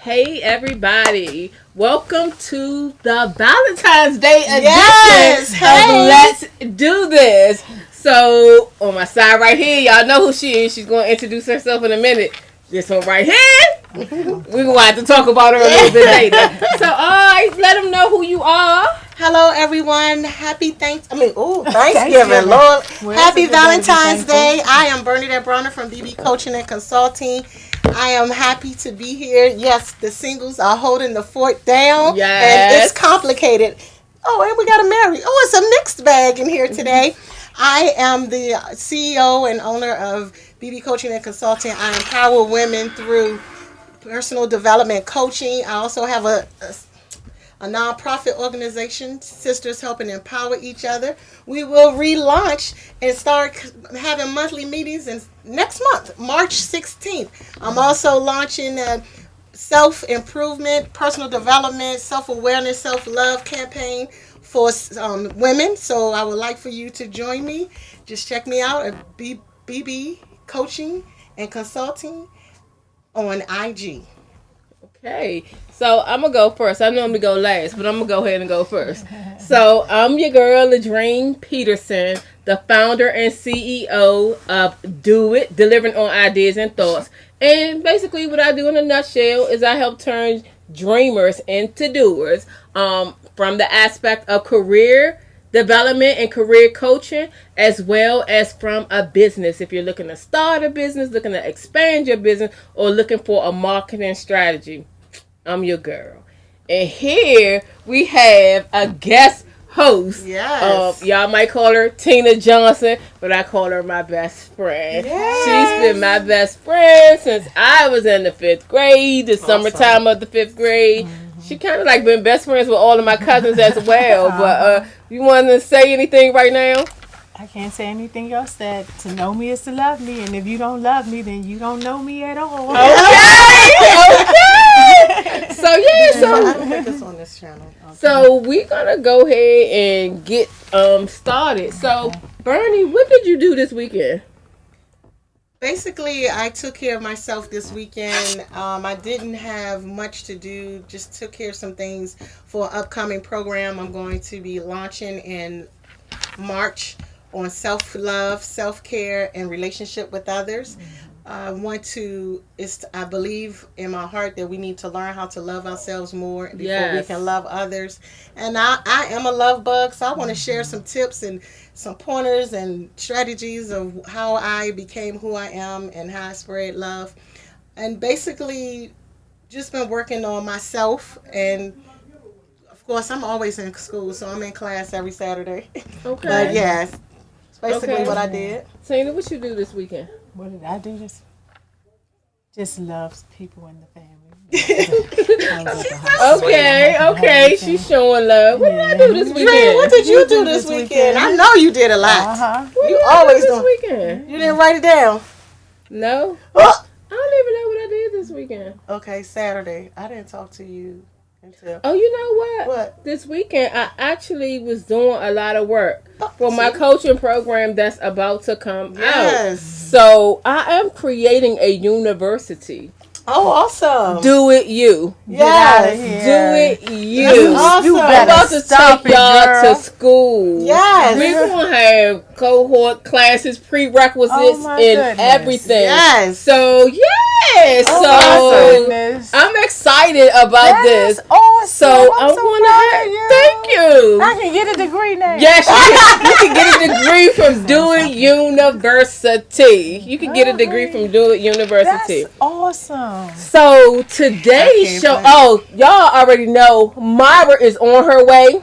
Hey everybody, welcome to the Valentine's Day edition of Let's Do This. So, on my side right here, y'all know who she is. She's going to introduce herself in a minute. This one right here, we're going to have to talk about her a little bit later. So, let them know who you are. Hello, everyone. Happy Thanksgiving, Lord. Happy Valentine's Day. I am Bernadette Bronner from BB Coaching and Consulting. I am happy to be here. Yes, the singles are holding the fort down. Yes. And it's complicated. Oh, and we got to marry. Oh, it's a mixed bag in here today. I am the CEO and owner of BB Coaching and Consulting. I empower women through personal development coaching. I also have a nonprofit organization, Sisters Helping Empower Each Other. We will relaunch and start having monthly meetings next month, March 16th. I'm also launching a self-improvement, personal development, self-awareness, self-love campaign for women. So I would like for you to join me. Just check me out at BB Coaching and Consulting on IG. Okay, so I'm going to go first. I normally go last, but I'm going to go ahead and go first. So I'm your girl, Ladrine Peterson, the founder and CEO of Do It, Delivering on Ideas and Thoughts. And basically what I do in a nutshell is I help turn dreamers into doers from the aspect of career development and career coaching, as well as from a business. If you're looking to start a business, looking to expand your business, or looking for a marketing strategy, I'm your girl. And here we have a guest host. Yes. Y'all might call her Tina Johnson, but I call her my best friend. Yes. She's been my best friend since I was in the 5th grade, the summertime of the 5th grade. She kind of like been best friends with all of my cousins as well. But you want to say anything right now? I can't say anything else. That to know me is to love me, and if you don't love me, then you don't know me at all. Okay. So I don't put this on this channel. Okay. So we're gonna go ahead and get started. So Bernie, what did you do this weekend? Basically, I took care of myself this weekend. I didn't have much to do. Just took care of some things for an upcoming program I'm going to be launching in March on self-love, self-care, and relationship with others. I believe in my heart that we need to learn how to love ourselves more before we can love others. And I am a love bug, so I want to share some tips and some pointers and strategies of how I became who I am and how I spread love. And basically, just been working on myself. And of course, I'm always in school, so I'm in class every Saturday. Okay. But yes, it's basically what I did. Tina, what you do this weekend? What did I do this? Just loves people in the family. Okay. She's showing love. What did I do this weekend? Dre, what did you do this weekend? I know you did a lot. You always do this weekend. You didn't write it down? No. I don't even know what I did this weekend. Okay, Saturday. I didn't talk to you until. Oh, you know what? What? This weekend, I actually was doing a lot of work for my coaching program that's about to come out. So I am creating a university. Oh, awesome. Do it you. Yes. Do it you. Awesome. I'm about to take y'all to school. Yes. We're going to have cohort classes, prerequisites, and everything. Yes. So, I'm excited about this. Awesome. So, I'm going to thank you. I can get a degree now. Yes, you can get a degree from Do It University. You can get a degree from Do It University. That's awesome. So today's show, y'all already know Myra is on her way.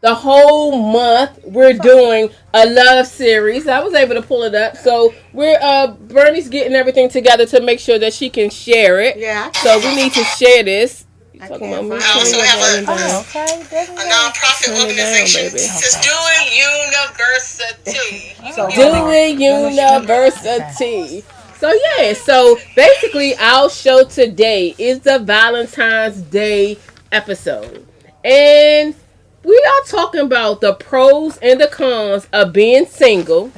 The whole month we're doing a love series. I was able to pull it up. So we're Bernie's getting everything together to make sure that she can share it. Yeah. So we need to share this. I also have a nonprofit organization. It's Do It University. Do It University. So basically our show today is the Valentine's Day episode. And we are talking about the pros and the cons of being single,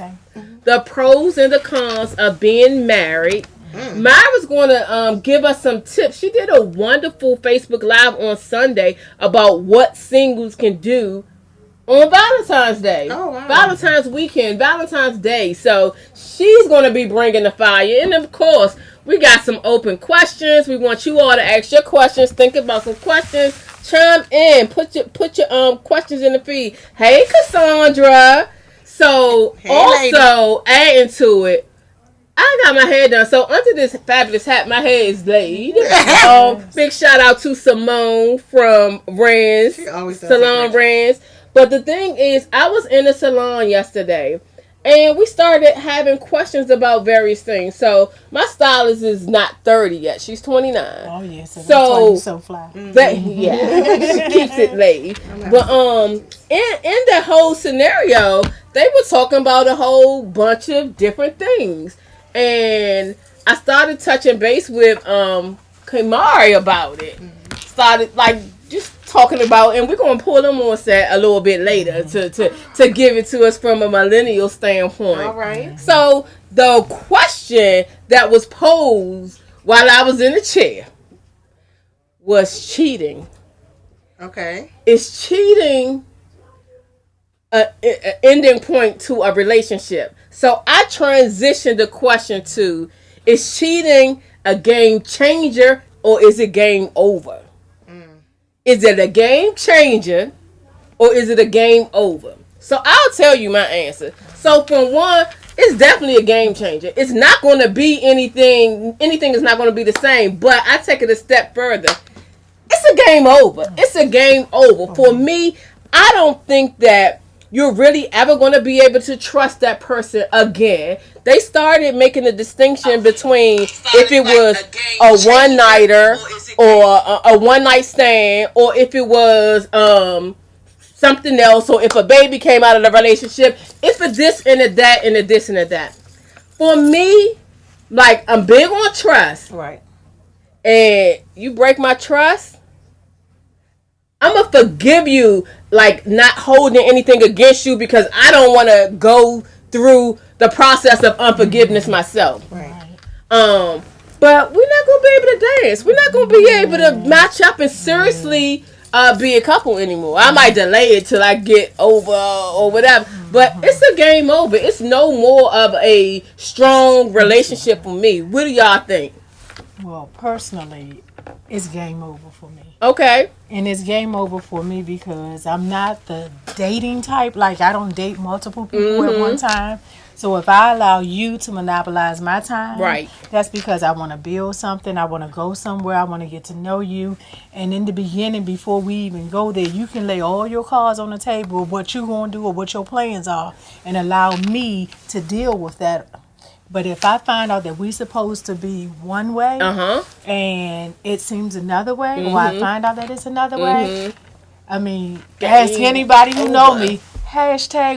the pros and the cons of being married, Myra's going to give us some tips. She did a wonderful Facebook Live on Sunday about what singles can do on Valentine's Day. Oh, wow. Valentine's weekend, Valentine's Day. So she's going to be bringing the fire. And of course, we got some open questions. We want you all to ask your questions. Think about some questions. Chime in. Put your questions in the feed. Hey, Cassandra. So hey, also adding to it, I got my hair done. So under this fabulous hat, my hair is laid. Big shout out to Simone from Rand's Salon Rand's. But the thing is, I was in the salon yesterday, and we started having questions about various things. So my stylist is not 30 yet; she's 29. Oh yes, so so fly. Yeah, she keeps it laid. But in the whole scenario, they were talking about a whole bunch of different things. And I started touching base with Kamari about it. Started just talking about, and we're gonna pull them on set a little bit later to give it to us from a millennial standpoint. All right. So the question that was posed while I was in the chair was cheating. Okay. Is cheating an ending point to a relationship? So I transitioned the question to, is cheating a game changer or is it game over? Is it a game changer or is it a game over? So I'll tell you my answer. So for one, it's definitely a game changer. It's not going to be anything is not going to be the same, but I take it a step further. It's a game over. It's a game over. For me, I don't think that you're really ever going to be able to trust that person again. They started making a distinction between if it was a one-nighter or a one-night stand, or if it was something else, or if a baby came out of the relationship. It's a this and a that and a this and a that. For me, I'm big on trust. Right. And you break my trust, I'm going to forgive you, not holding anything against you, because I don't want to go through the process of unforgiveness myself. Right. But we're not going to be able to dance. We're not going to be able to match up and seriously be a couple anymore. I might delay it till I get over or whatever. But it's a game over. It's no more of a strong relationship for me. What do y'all think? Well, personally, it's game over for me. Okay. And it's game over for me because I'm not the dating type. I don't date multiple people at one time. So if I allow you to monopolize my time, right, that's because I want to build something. I want to go somewhere. I want to get to know you. And in the beginning, before we even go there, you can lay all your cards on the table of what you're going to do or what your plans are, and allow me to deal with that. But if I find out that we're supposed to be one way and it seems another way, or I find out that it's another way, I mean, ask anybody who know me,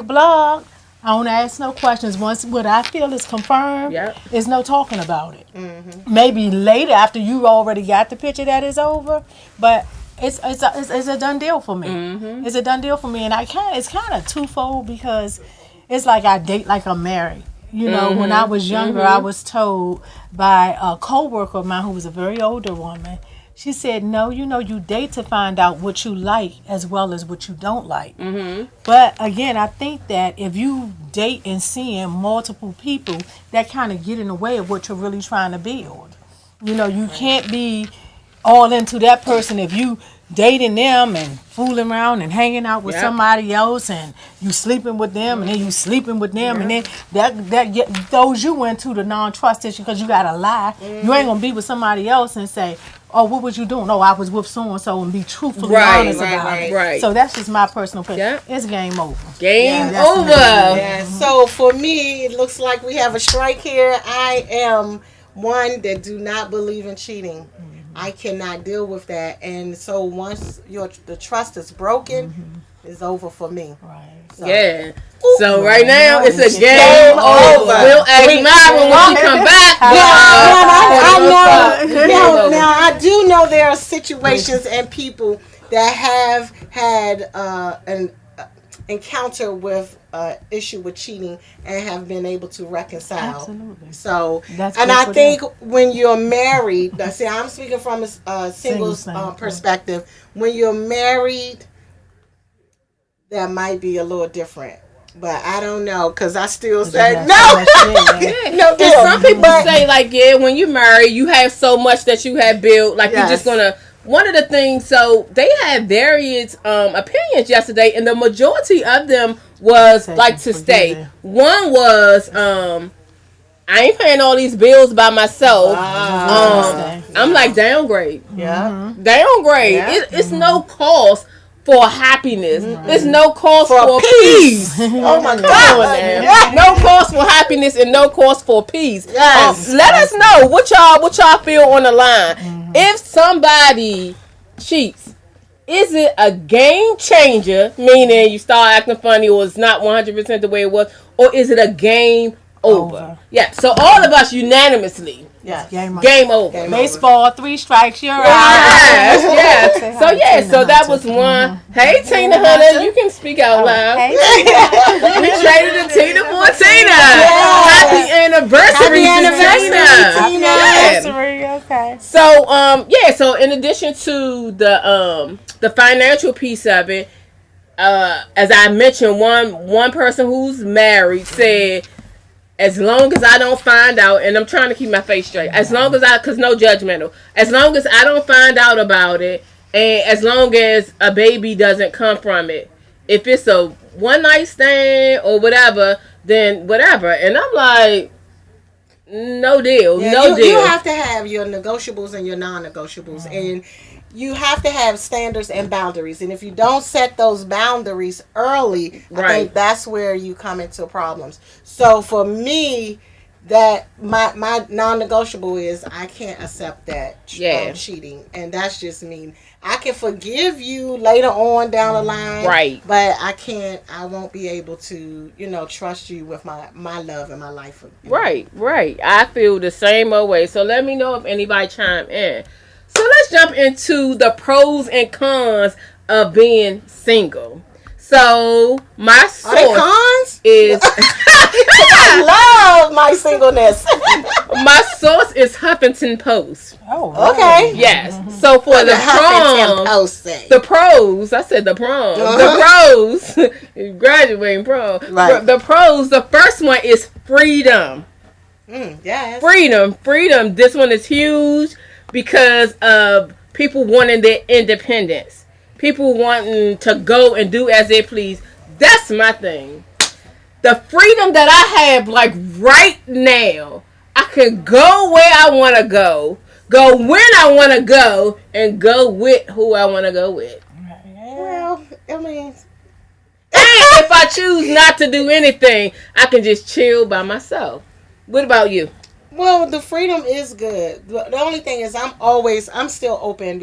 #blog. I don't ask no questions. Once what I feel is confirmed, there's no talking about it. Maybe later after you already got the picture that it's over, but it's a done deal for me. It's a done deal for me, and it's kind of twofold, because it's like I date like I'm married. You know, when I was younger, I was told by a co-worker of mine who was a very older woman. She said, no, you date to find out what you like as well as what you don't like. But again, I think that if you date and seeing multiple people, that kind of get in the way of what you're really trying to build. You can't be all into that person if you dating them and fooling around and hanging out with somebody else, and you sleeping with them, and then you sleeping with them, and then that throws you into the non-trust issue, because you gotta lie. You ain't gonna be with somebody else and say, oh, what was you doing? Oh, I was with so-and-so, and be truthfully honest about it. Right. So that's just my personal opinion. It's game over. Game over. Yeah. So for me, it looks like we have a strike here. I am one that do not believe in cheating. I cannot deal with that, and so once the trust is broken, it's over for me. Right. So. Yeah. So right now it's a game over. We'll ask Myra when we come back. I know. Now I do know there are situations and people that have had encounter with issue with cheating and have been able to reconcile. Absolutely. So, That's and good I for think them. when you're married, see, I'm speaking from a singles standpoint. perspective. When you're married, that might be a little different. But I don't know, because I still say have no. so much shit, yeah. Yeah. No And deal. some people But- say like, yeah, when you marry, you have so much that you have built, like you're just Yes. gonna. One of the things, so they had various opinions yesterday, and the majority of them was Take like it, to forget stay. it. One was I ain't paying all these bills by myself. I'm like, downgrade. Yeah. Downgrade. Yeah. It's no cost for happiness. It's no cost for peace. Oh my Come on God. now. No cost for happiness and no cost for peace. Yes. Let us know what y'all feel on the line. If somebody cheats, is it a game changer, meaning you start acting funny or it's not 100% the way it was, or is it a game over? Yeah, so all of us unanimously, Yes. Game over. game over. Game Baseball, 3 strikes, you're out. Yes, yes. Say So hi to yeah, Tina so that Hunter. was one. Hey Tina Tina Hunter, Hunter. you can speak out loud. Hey, We traded to Tina for Tina. Happy anniversary, Happy to anniversary, Tina. Tina. Yeah. anniversary, okay. So so in addition to the financial piece of it, as I mentioned, one person who's married said, as long as I don't find out, and I'm trying to keep my face straight, as long as because no judgmental, as long as I don't find out about it, and as long as a baby doesn't come from it, if it's a one night stand or whatever, then whatever. And I'm like, no deal, Yeah, no deal. You have to have your negotiables and your non-negotiables, and you have to have standards and boundaries. And if you don't set those boundaries early, I Right. think that's where you come into problems. So for me, that my non-negotiable is I can't accept that cheating, and that's just me. I can forgive you later on down the line, Right. But I won't be able to, trust you with my love and my life. Right. I feel the same old way. So let me know if anybody chime in. So let's jump into the pros and cons of being single. So my Are they source cons? is I love my singleness. my source is Huffington Post. Oh, Okay. Yes. So for the Huffington pros, Post say. the pros, I said the prom. The pros, graduating prom. Right. The pros. The first one is freedom. Yes. Freedom. This one is huge because of people wanting their independence. People wanting to go and do as they please. That's my thing. The freedom that I have, like right now, I can go where I want to go when I want to go, and go with who I want to go with. Well, I mean, And if I choose not to do anything, I can just chill by myself. What about you? well, the freedom is good. The only thing is, I'm still open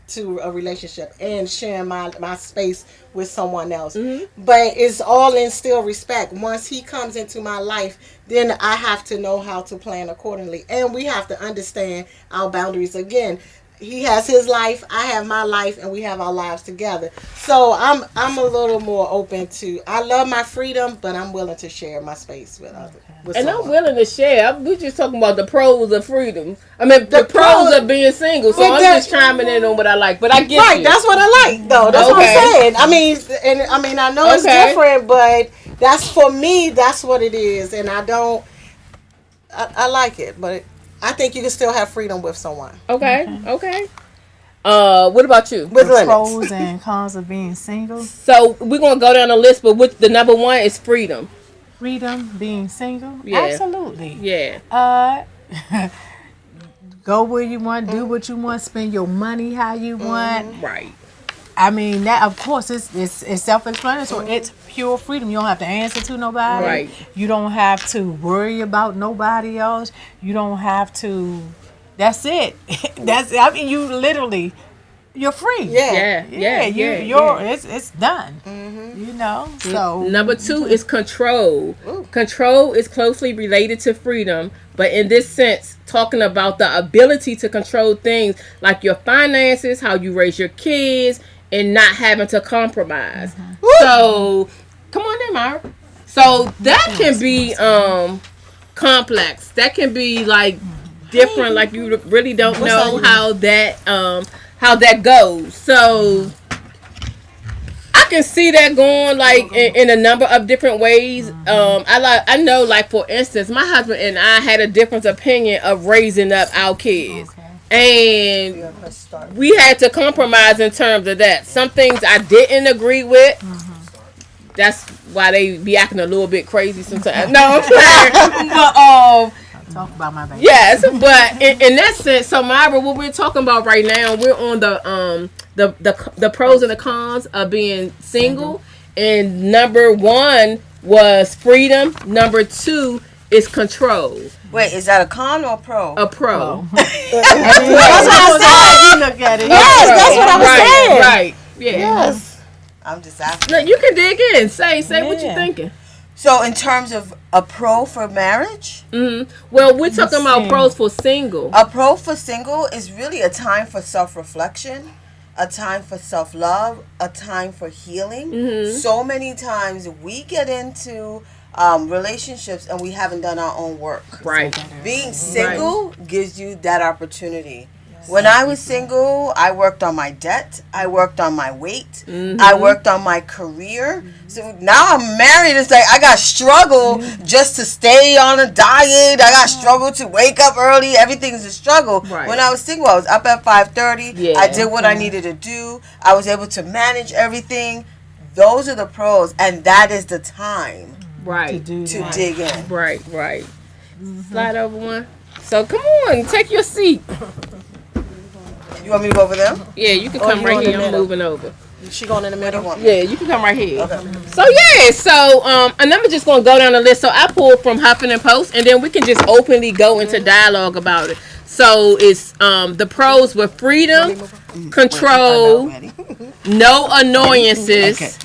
to a relationship and sharing my space with someone else. Mm-hmm. But it's all in still respect. Once he comes into my life, then I have to know how to plan accordingly, and we have to understand our boundaries again. He has his life, I have my life, and we have our lives together. So I'm a little more open to. I love my freedom, but I'm willing to share my space with others. With And someone. I'm willing to share. We're just talking about the pros of freedom. I mean, the pros pros- of being single. So Yeah, I'm just chiming in on what I like. But I get Right, you. that's what I like, though. That's what Okay. I'm saying. I know it's Okay. different, but that's for me. That's what it is, and I don't. I like it, but I think you can still have freedom with someone Okay. What about you? with the limits. pros and cons of being single. So we're gonna go down the list, but the number one is freedom. Freedom, being single. Yeah. Absolutely. Yeah. Go where you want, do what you want, spend your money how you want. Right. I mean, that of course it's self-explanatory. It's pure freedom. You don't have to answer to nobody. Right. You don't have to worry about nobody else. You don't have to. That's it. I mean, you literally, you're free. Yeah. It's done. You know. So Number two is control. Control is closely related to freedom, but in this sense, talking about the ability to control things like your finances, how you raise your kids, and not having to compromise. So they married. So that can be complex. That can be like different. Like you really don't know how that goes. So I can see that going like in a number of different ways. I know, like for instance, my husband and I had a different opinion of raising up our kids. And we had to compromise in terms of that. Some things I didn't agree with. That's why they be acting a little bit crazy sometimes. No, I'm playing. But talk about my baby. yes, but in that sense, so Myra, what we're talking about right now, we're on the pros and the cons of being single. And number 1 was freedom. Number 2 is control. Wait, is that a con or a pro? A pro. That's what I said. Look at it. Yes, that's what I was saying. Right. Yeah. Yes. I'm just asking. Look, you can dig in. Say what you're thinking. So in terms of a pro for marriage? Well, we're talking about pros for single. A pro for single is really a time for self-reflection, a time for self-love, a time for healing. So many times we get into relationships and we haven't done our own work. Right. Being single gives you that opportunity. When I was single, I worked on my debt. I worked on my weight. I worked on my career. So now I'm married. It's like I got struggle just to stay on a diet. I got struggle to wake up early. Everything's a struggle. Right. When I was single, I was up at 5:30. Yeah. I did what I needed to do. I was able to manage everything. Those are the pros, and that is the time Right. to dig in. Right. Slide over one. So come on, take your seat. You want me to go over there? Yeah, you can come right here. I'm moving over. She going in the middle. Yeah, you can come right here. Okay. So and I'm just gonna go down the list. So I pulled from Huffington Post, and then we can just openly go into dialogue about it. So it's the pros were freedom, control, no annoyances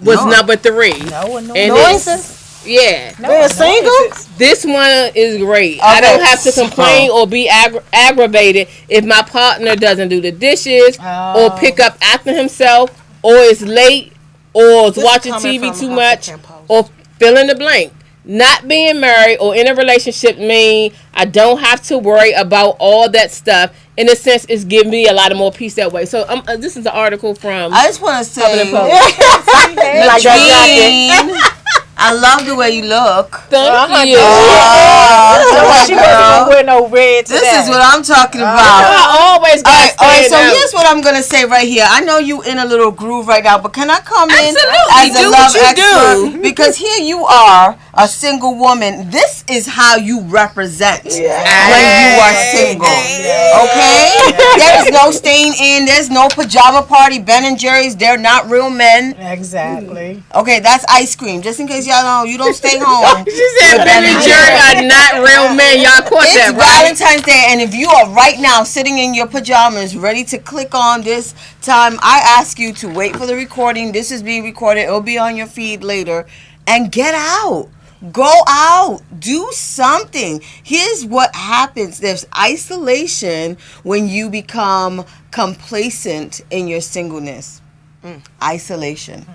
was number 3. No Annoyances? Yeah. Being single? This one is great. I don't have to complain or be aggravated if my partner doesn't do the dishes or pick up after himself or is late or is watching TV too much or fill in the blank. Not being married or in a relationship mean I don't have to worry about all that stuff. In a sense, it's giving me a lot of more peace that way. So this is the article from I just want to say, Like that I love the way you look. Thank you. She wasn't wear no red today. This is what I'm talking about. I always got All right, so here's what I'm gonna say right here. I know you in a little groove right now, but can I come in as a love expert? Because here you are, a single woman. This is how you represent when you are single. Okay? There is no staying in. There's no pajama party. Ben and Jerry's, they're not real men. Exactly. Okay, that's ice cream. Just in case y'all know, you don't stay home. She said Ben and Jerry are not real men. Y'all caught It's that, right? Valentine's Day, and if you are right now sitting in your pajamas ready to click on this time, I ask you to wait for the recording. This is being recorded. It'll be on your feed later. And get out. Go out. Do something. Here's what happens. There's isolation when you become complacent in your singleness. Isolation.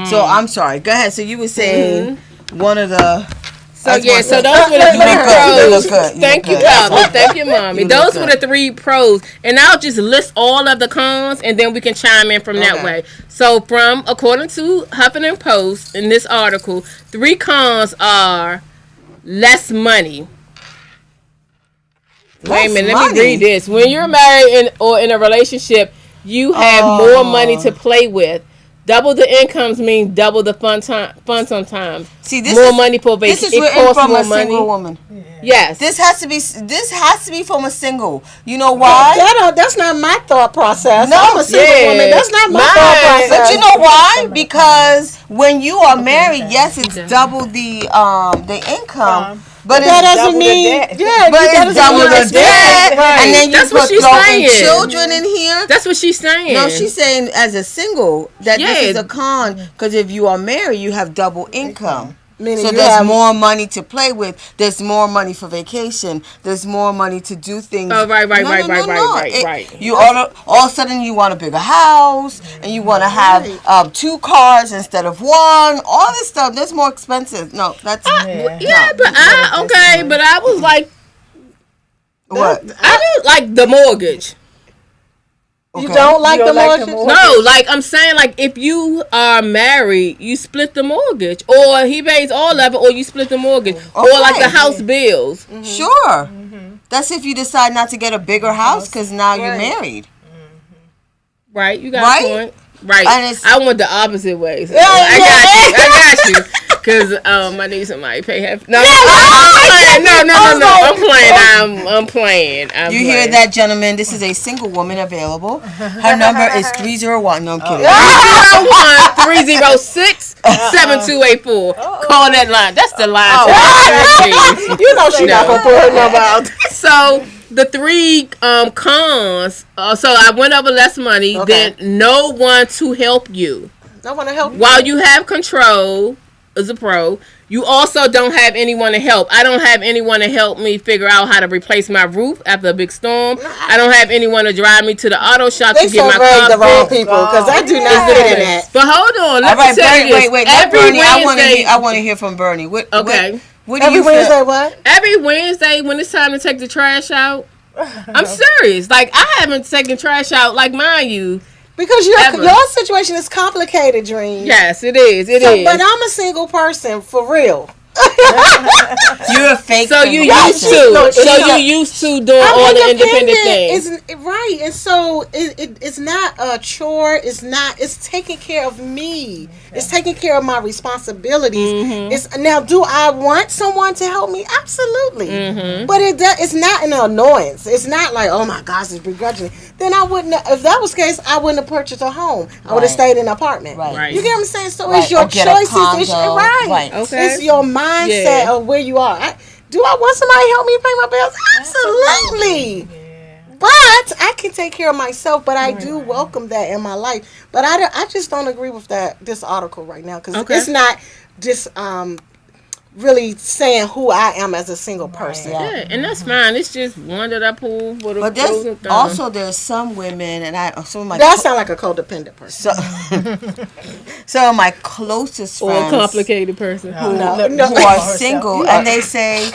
So I'm sorry. Go ahead. So you were saying one of the... So those were the 3 pros. Thank you, Mommy. Thank you, Mommy. Those were the 3 pros. And I'll just list all of the cons, and then we can chime in from that way. So according to Huffington Post, in this article, 3 cons are less money. Wait a minute, let me read this. When you're married or in a relationship, you have more money to play with. Double the incomes mean double the fun sometimes. See, this more money for vacation. This is written from a single woman. Yes. This has to be from a single. You know why? That's not my thought process. No, I'm a single woman. That's not my thought process. But you know why? Because when you are married, yes, it's double the income. But that doesn't mean, but it's double the debt, and then you put throwing children in here. That's what she's saying. No, she's saying as a single that this is a con because if you are married, you have double income. Meaning So you there's have- more money to play with. There's more money for vacation. There's more money to do things. Oh, right. You all of a sudden you want a bigger house and you want to have 2 cars instead of 1. All this stuff. That's more expensive. No, that's But I was like, what? I didn't like the mortgage. You don't like the mortgage? No, like I'm saying, like if you are married, you split the mortgage, or he pays all of it, or you split the mortgage, or like the house bills. Mm-hmm. Sure, that's if you decide not to get a bigger house because now you're married. Right, you got a point. Right, I went the opposite way. So Yeah, I got you. Because I need somebody to pay half. No, I'm playing. You hear that, gentlemen? This is a single woman available. Her number is 301. No, I'm kidding. 301-306-7284. Call that line. That's the line. You know she's not gonna put her number out. So the 3 cons. So I went over less money. Then no one to help you. No one to help you. While you have control as a pro, you also don't have anyone to help. I don't have anyone to help me figure out how to replace my roof after a big storm. I don't have anyone to drive me to the auto shop to get my car the wrong fixed. people because I do not fit in that. But hold on, let me tell you this. Wait. Every Bernie, Wednesday, I want to hear from Bernie. What do Every you Wednesday, feel? what? Every Wednesday when it's time to take the trash out, I'm serious. Like I haven't taken trash out, like mind you. Because your situation is complicated, Dream. Yes, it is. It is. But I'm a single person, for real. You're a fake. So you used to. So you used to doing all the independent things. Right, and so it's not a chore. It's not. It's taking care of me. Okay. It's taking care of my responsibilities. Mm-hmm. It's now. Do I want someone to help me? Absolutely. Mm-hmm. But it's not an annoyance. It's not like, oh my gosh, it's begrudging. Then I wouldn't. If that was the case, I wouldn't have purchased a home. I would have stayed in an apartment. Right. You get what I'm saying? So it's your choices. Right. Okay. It's your mindset of where you are. Do I want somebody to help me pay my bills? Absolutely. But I can take care of myself. But I do welcome that in my life. But I just don't agree with this article right now because it's not just really saying who I am as a single person. Yeah, and that's fine. It's just one that I pull. But there's some women, and that sound like a codependent person. So my closest friends, or a complicated person who are single, and they say,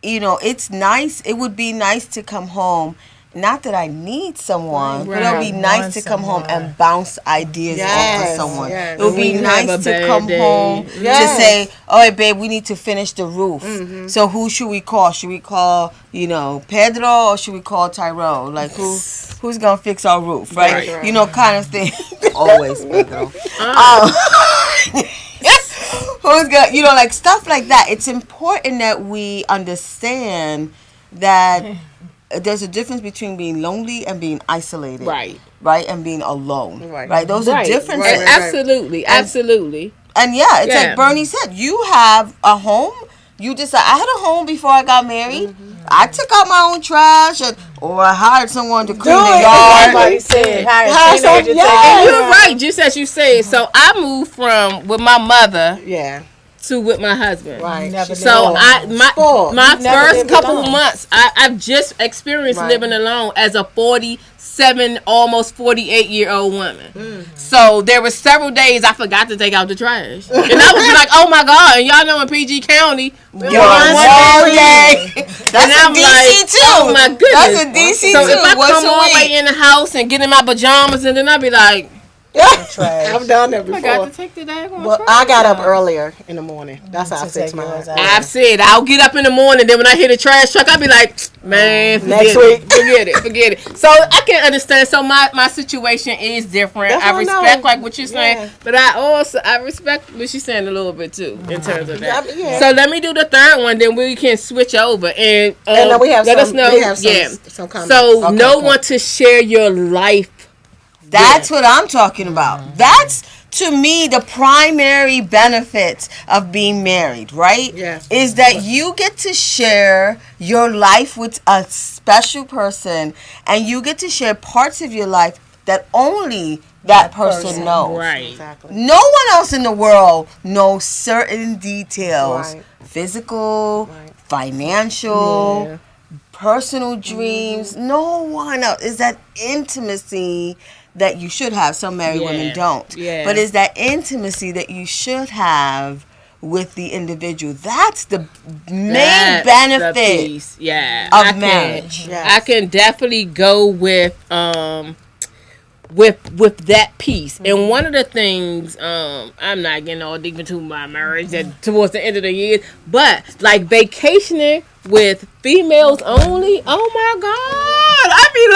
it's nice. It would be nice to come home. Not that I need someone, but it would be nice to come home and bounce ideas off of someone. It would be nice to come home to say, "Oh, hey, babe, we need to finish the roof." Mm-hmm. So who should we call? Should we call, Pedro, or should we call Tyrone? Like who's gonna fix our roof, right? Kind of thing. Always Pedro. Who's gonna, like stuff like that. It's important that we understand that. There's a difference between being lonely and being isolated. Right, and being alone. Right. Those are differences. Absolutely. And it's like Bernie said, you have a home. You decide. I had a home before I got married. Mm-hmm. I took out my own trash, or I hired someone to clean the yard. You're right, just as you said. So I moved from with my mother. Yeah. To with my husband, right? So my first couple of months, I've just experienced living alone as a 47, almost 48-year-old woman. Mm-hmm. So there were several days I forgot to take out the trash, and I was like, "Oh my God!" And y'all know in PG County, that's a DC too. Oh my goodness, that's a DC so too. So if I come all the way in the house and get in my pajamas, and then I'd be like. I've done that before. I got to take the daggone trash. I got up earlier in the morning. That's how I fix mine. I've said I'll get up in the morning. Then when I hear the trash truck, I'll be like, man, forget it. So I can understand. So my situation is different. I respect like what you're saying, but I respect what she's saying a little bit too in terms of that. So let me do the third one. Then we can switch over and then we have let us know. Some comments. So no one to share your life. That's what I'm talking about. That's, to me, the primary benefits of being married, right? Yeah. Is that you get to share your life with a special person, and you get to share parts of your life that only that person knows. Right. Exactly. No one else in the world knows certain details, Right. physical, Right. financial, Yeah. personal dreams. No one else. Is that intimacy that you should have. Some married women Yeah. don't. Yeah. But is that intimacy that you should have with the individual. That's the main That's benefit the piece. Yeah. of marriage. Yes. I can definitely go with that piece. And one of the things, I'm not getting all deep into my marriage that towards the end of the year, but like vacationing with females only, oh my God. I be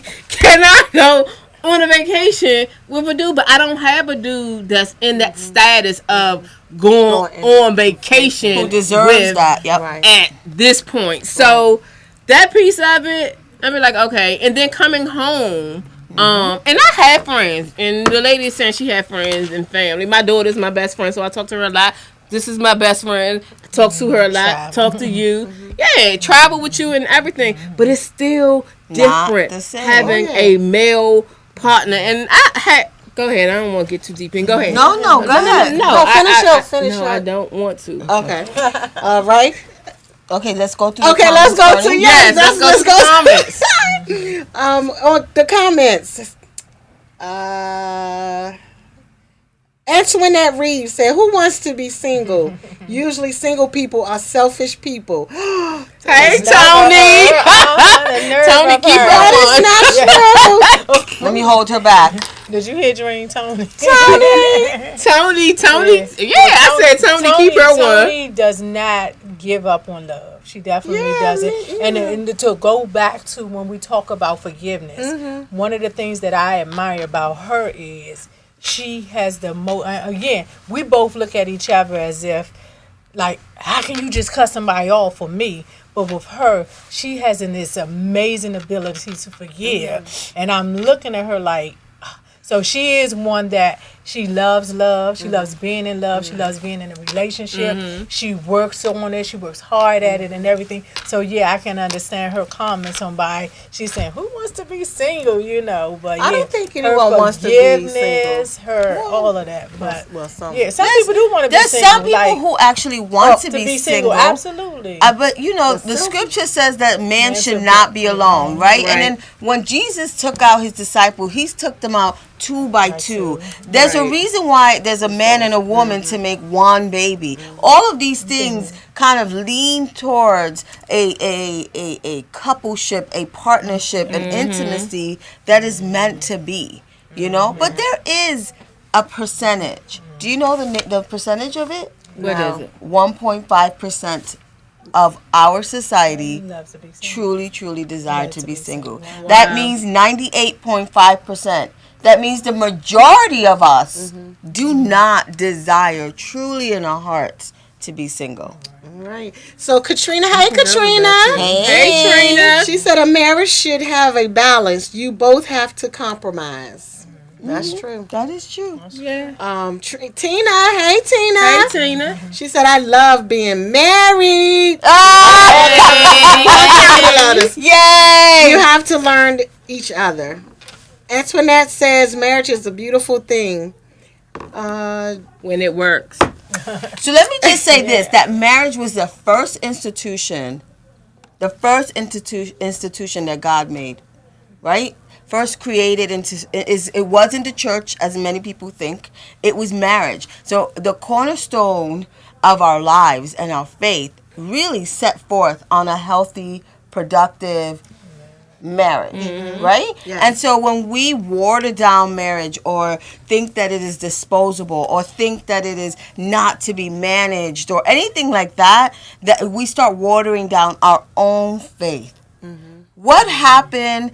like, can I go on a vacation with a dude? But I don't have a dude that's in that status of going on vacation Who deserves with that. Yep. Right. at this point. So that piece of it, I be like, okay. And then coming home, and I had friends, and the lady saying she had friends and family. My daughter's my best friend, so I talk to her a lot. This is my best friend. I talk to her a lot. Travel. Talk to you. Yeah, travel with you and everything. But it's still Not different the same. having a male partner. And I had. Go ahead. I don't want to get too deep in. Go ahead. No, go ahead. No, finish no, your- I don't want to. Okay. All right. Okay, let's go through Okay, the let's go comments, to Tony. yes. Let's go to the comments. On the comments. Antoinette Reeves said, "Who wants to be single? Usually, single people are selfish people." Hey, Tony. Tony, keep That it is not true. Let me hold her back. Did you hear Dream, Tony? Tony. Yeah, I said Tony, keep her one. Tony does not give up on love. She definitely doesn't. And to go back to when we talk about forgiveness, one of the things that I admire about her is she has the most. Again, we both look at each other as if, like, how can you just cut somebody off for me? But with her, she has this amazing ability to forgive. And I'm looking at her like, so she is one that she loves love. She loves being in love. She loves being in a relationship. She works on it. She works hard at it and everything. So, yeah, I can understand her comments on by, she's saying, who wants to be single, you know? But, yeah, I don't think her anyone wants to be forgiveness, single. her, all of that. But, some people do want to be There's single. some people who actually want to be single. Absolutely. But you know, the scripture says that man should not be alone, right? And then when Jesus took out his disciples, he took them out 2 by 2. There's a reason why there's a man and a woman to make one baby. All of these things kind of lean towards a coupleship, a partnership, an intimacy that is meant to be, you know? But there is a percentage. Do you know the percentage of it? What is it? 1.5% of our society Loves to be single. truly desire to be single. Wow. That means 98.5%. That means the majority of us do not desire truly in our hearts to be single. All right. So Katrina, hey Katrina. Hey, Trina. She said a marriage should have a balance. You both have to compromise. That's true. That is true. Yeah. Tina, hey Tina. Hey, Tina. She said, "I love being married." Yay! You have to learn each other. Antoinette says marriage is a beautiful thing. When it works. So let me just say this, that marriage was the first institution that God made, right? First created it wasn't the church as many people think. It was marriage. So the cornerstone of our lives and our faith really set forth on a healthy, productive marriage, right? Yes. And so when we water down marriage or think that it is disposable or think that it is not to be managed or anything like that, that we start watering down our own faith. What happened,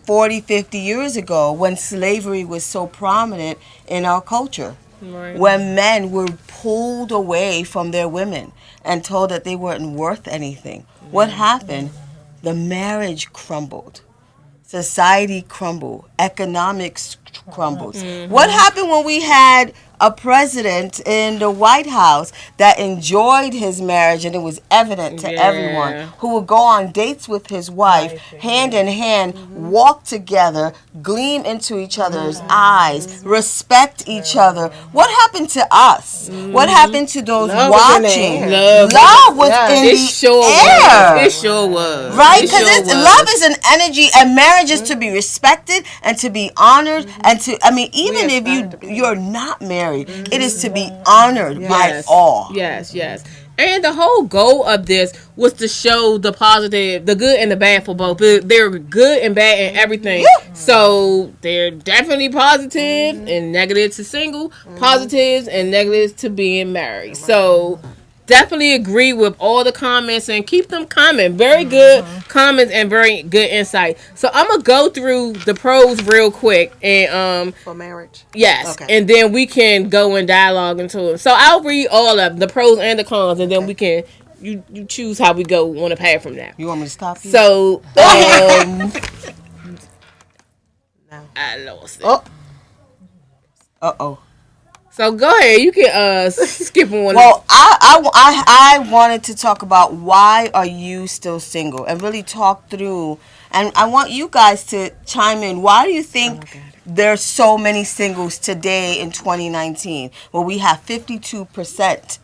40, 50 years ago when slavery was so prominent in our culture? Right. When men were pulled away from their women and told that they weren't worth anything. What happened? The marriage crumbled. Society crumbled. Economics crumbled. What happened when we had a president in the White House that enjoyed his marriage, and it was evident to everyone, who would go on dates with his wife, hand in hand, walk together, gleam into each other's eyes, respect each other. What happened to us? What happened to those watching? Love was in the air. It sure was. Right? Because love is an energy, and marriage is to be respected and to be honored, and to, I mean, even if you're not married, it is to be honored by all. Yes, yes. And the whole goal of this was to show the positive, the good and the bad for both. They're good and bad in everything. Yeah. So they're definitely positive and negative to single, positives and negatives to being married. So definitely agree with all the comments and keep them coming. Very good comments and very good insight. So I'm gonna go through the pros real quick and for marriage. Yes, okay. And then we can go and dialogue into it. So I'll read all of them, the pros and the cons, and then we can you choose how we go on a path from that. You want me to stop you? So I lost it. Uh-oh. So go ahead. You can skip on. Well, I wanted to talk about why are you still single, and really talk through. And I want you guys to chime in. Why do you think there's so many singles today in 2019? Well, we have 52%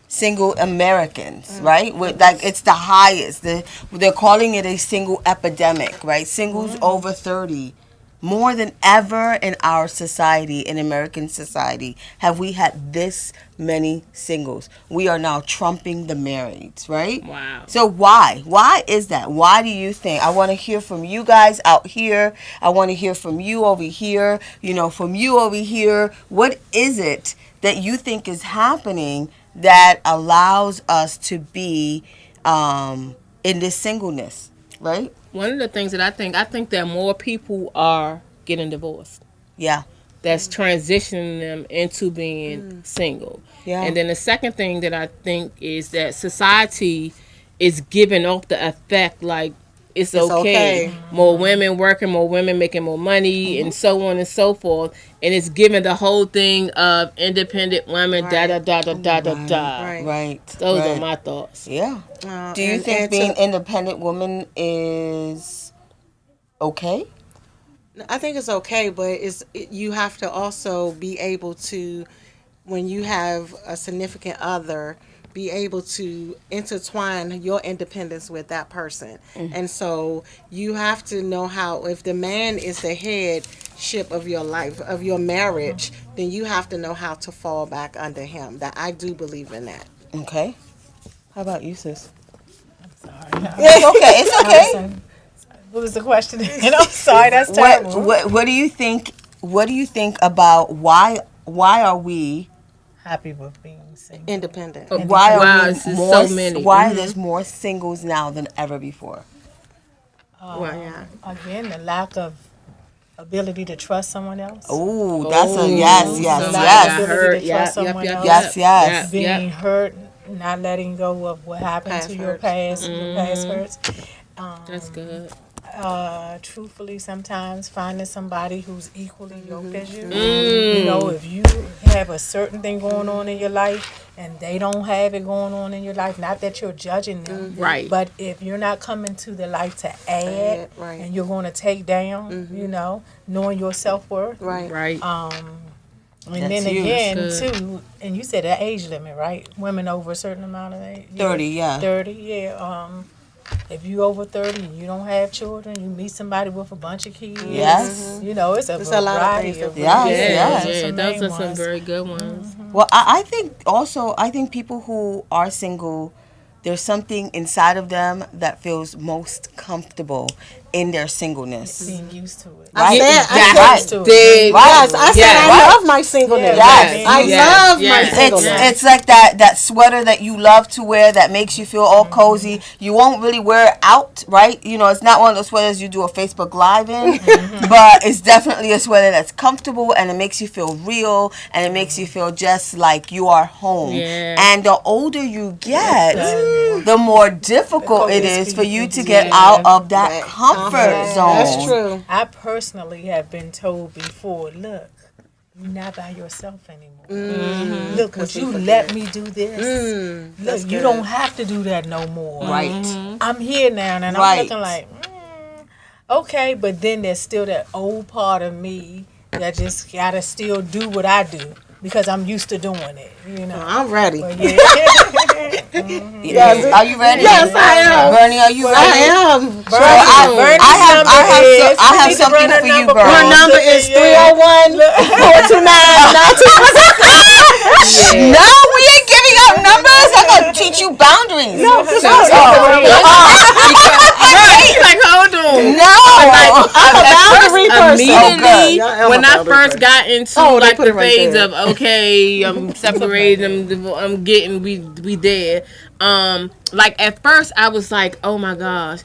single Americans, right? Like it's the highest. They're calling it a single epidemic, right? Singles over 30. More than ever in our society, in American society, have we had this many singles. We are now trumping the marrieds, right? Wow. So why? Why is that? Why do you think? I want to hear from you guys out here. I want to hear from you over here. You know, from you over here. What is it that you think is happening that allows us to be in this singleness, right? One of the things that I think that more people are getting divorced. Yeah. That's transitioning them into being single. Yeah. And then the second thing that I think is that society is giving off the effect like it's okay. More women working, more women making more money, and so on and so forth. And it's giving the whole thing of independent women, Right. Those are my thoughts. Yeah. Do you think being independent woman is okay? I think it's okay, but you have to also be able to, when you have a significant other, be able to intertwine your independence with that person. And so you have to know how, if the man is the headship of your life, of your marriage, then you have to know how to fall back under him. That I do believe in that. Okay. How about you, sis? I'm sorry. It's okay. What was the question? I'm sorry, that's terrible. What do you think? What do you think about why are we happy with being single? Independent. Why are so many? Why there's more singles now than ever before? Again, the lack of ability to trust someone else. Oh, that's a yes. Ability to trust someone else. Yes. Being hurt, not letting go of what happened to your past, your past hurts. That's good. Truthfully, sometimes finding somebody who's equally yoked as you. You know, if you have a certain thing going on in your life and they don't have it going on in your life, not that you're judging them, right? But if you're not coming to the life to add, and you're going to take down, you know, knowing your self-worth, right. And then again, too, and you said the age limit, right? Women over a certain amount of age. 30, yeah. 30, yeah. If you over 30 and you don't have children, you meet somebody with a bunch of kids. Yes. You know, it's a variety of Yeah, those are some very good ones. Well, I think people who are single, there's something inside of them that feels most comfortable in their singleness. Being used to it. I said I love my singleness. I love my singleness. It's like that sweater that you love to wear that makes you feel all cozy. You won't really wear it out, right? You know, it's not one of those sweaters you do a Facebook Live in, but it's definitely a sweater that's comfortable and it makes you feel real and it makes you feel just like you are home. Yeah. And the older you get, the more difficult it is for you to get out of that comfort zone. That's true. I personally have been told before, look, you're not by yourself anymore. Look, would you let me do this? Look, you don't have to do that no more. Right. I'm here now, and I'm looking like, okay, but then there's still that old part of me that just gotta still do what I do because I'm used to doing it. You know, I'm ready. But yeah. Yes. Are you ready? Yes, I am. Bernie, are you ready? I am. I have something for you, girl. Her number is 301-429-92. No, we ain't giving out numbers. I'm gonna teach you boundaries. No, this is Like, hold on. No. I'm a boundary person. Immediately, I'm when a I boundary first got into Oh, they like put the it right phase there. of okay, I'm separating, I'm getting, we there. Like at first I was like, oh my gosh,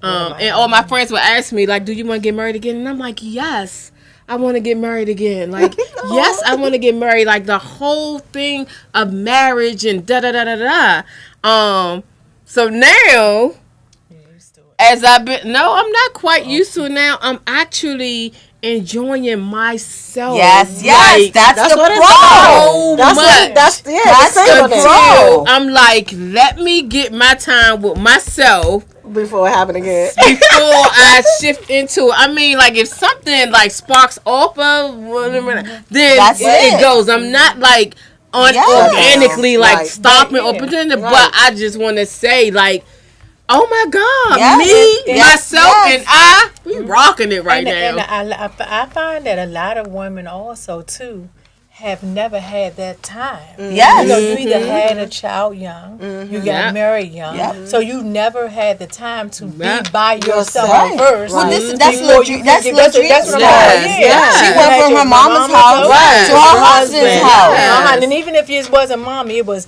and all my friends would ask me like, do you want to get married again? And I'm like, yes. I want to get married again. Like, yes, I want to get married. Like the whole thing of marriage and da da da da da. So now, as I've been, no, I'm not quite used to it now. I'm actually enjoying myself. Yes, Like, that's the what it's pro. about. That's the singleness. pro. I'm like, let me get my time with myself Before it happened again. before I shift into it. I mean, like, if something like sparks off of whatever, then That's it it. goes. I'm not like organically Yes. like Right. stopping or Right, yeah. pretending, Right. but I just want to say like, oh my God, Yes. me, Yes. myself, Yes. and we rocking it right And now. I find that a lot of women also too have never had that time. Yes. You know, you either had a child young, you got Yep. married young, Yep. so you never had the time to Yep. be by yourself Right. first. Well, that's before you that's can get- Ladrine's that's what I'm Yes. saying. Yes. She You went had from your her mama's house Right. to her husband's Yes. house. Yes. And even if it wasn't mommy, it was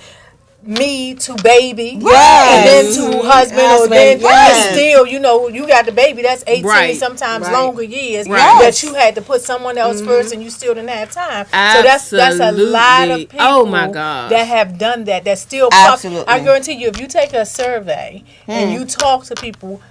me to baby, Yes. and then to husband, or then yes. still, you know, you got the baby. That's 18, Right. sometimes Right. longer years Right. that you had to put someone else first, and you still didn't have time. So that's a lot Absolutely. of people Oh, my gosh. that have done that. That still Absolutely. I guarantee you, if you take a survey and you talk to people,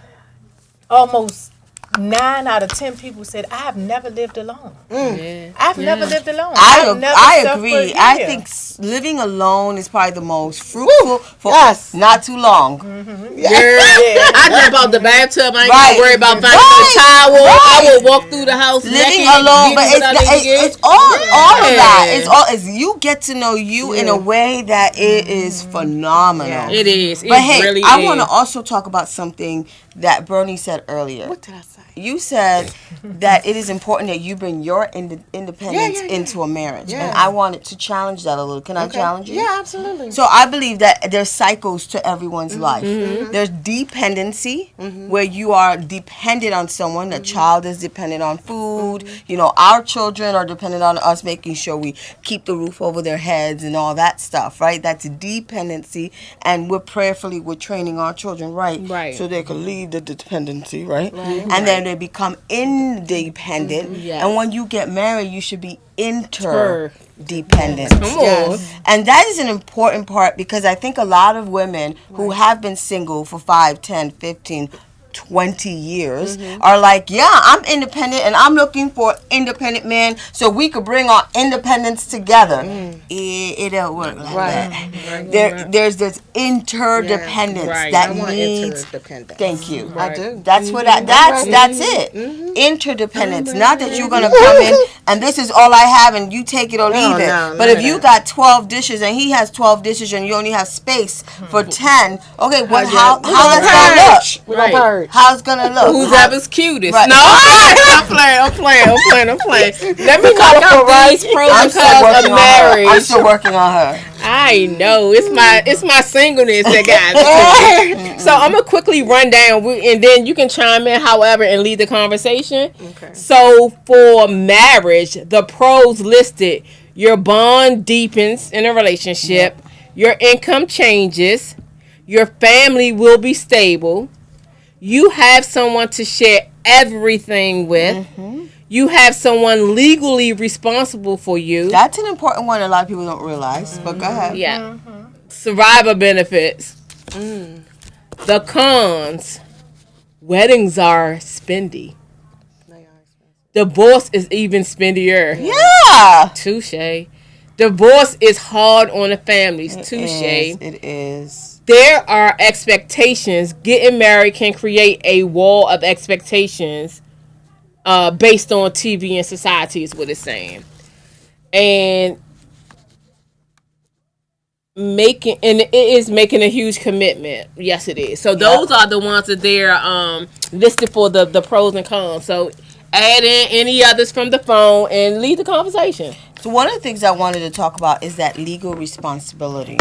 almost 9 out of 10 people said, "I have never lived alone. Yeah. I've never lived alone. I I've never agree. suffered I here." think living alone is probably the most fruitful for Yes. not too long. Girl, I jump out the bathtub. I ain't Right. gonna worry about finding Right. a towel. Right. I will walk through the house Living naked, alone, but getting what I need to get. it's all of that. Yeah. It's all is you get to know you in a way that it is phenomenal. It is. But It hey, really I is. want to also talk about something that Bernie said earlier. What did I say? You said that it is important that you bring your independence Yeah. into a marriage, Yeah. and I wanted to challenge that a little. Can I challenge you? Yeah, absolutely. So I believe that there's cycles to everyone's life. Mm-hmm. There's dependency, where you are dependent on someone. A child is dependent on food. You know, our children are dependent on us making sure we keep the roof over their heads and all that stuff, right? That's dependency, and we're training our children right, Right. so they can leave the dependency, right? And then they become independent. Yes. And when you get married, you should be interdependent. Come on. And that is an important part, because I think a lot of women who have been single for 5, 10, 15, 20 years are like, yeah, I'm independent and I'm looking for an independent man so we could bring our independence together. It don't work like that. There's this interdependence Right. that I want needs. interdependent. Thank you. I do. That's what that's it. Interdependence. Not that you're gonna come in and this is all I have and you take it or leave it. no, but none if of you that. got 12 dishes and he has 12 dishes and you only have space for 10, okay, how that's gonna look? We're gonna Right. purge. How's gonna look? Who's How- ever's cutest? Right. No, I'm playing. Let me knock out these pros I'm and still cons working of on her. I'm marriage. still working on her. I know it's my singleness that got me. So I'm gonna quickly run down, and then you can chime in, however, and lead the conversation. Okay. So for marriage, the pros listed: your bond deepens in a relationship, your income changes, your family will be stable, you have someone to share everything with. You have someone legally responsible for you. That's an important one a lot of people don't realize. But go ahead. Yeah. Survivor benefits. The cons. Weddings are spendy. Divorce is even spendier. Yeah. Touche. Divorce is hard on the families. Touche. It is. There are expectations. Getting married can create a wall of expectations based on TV and society is what it's saying. And it is making a huge commitment. Yes, it is. So those are the ones that they're listed for the pros and cons. So add in any others from the phone and lead the conversation. So one of the things I wanted to talk about is that legal responsibility.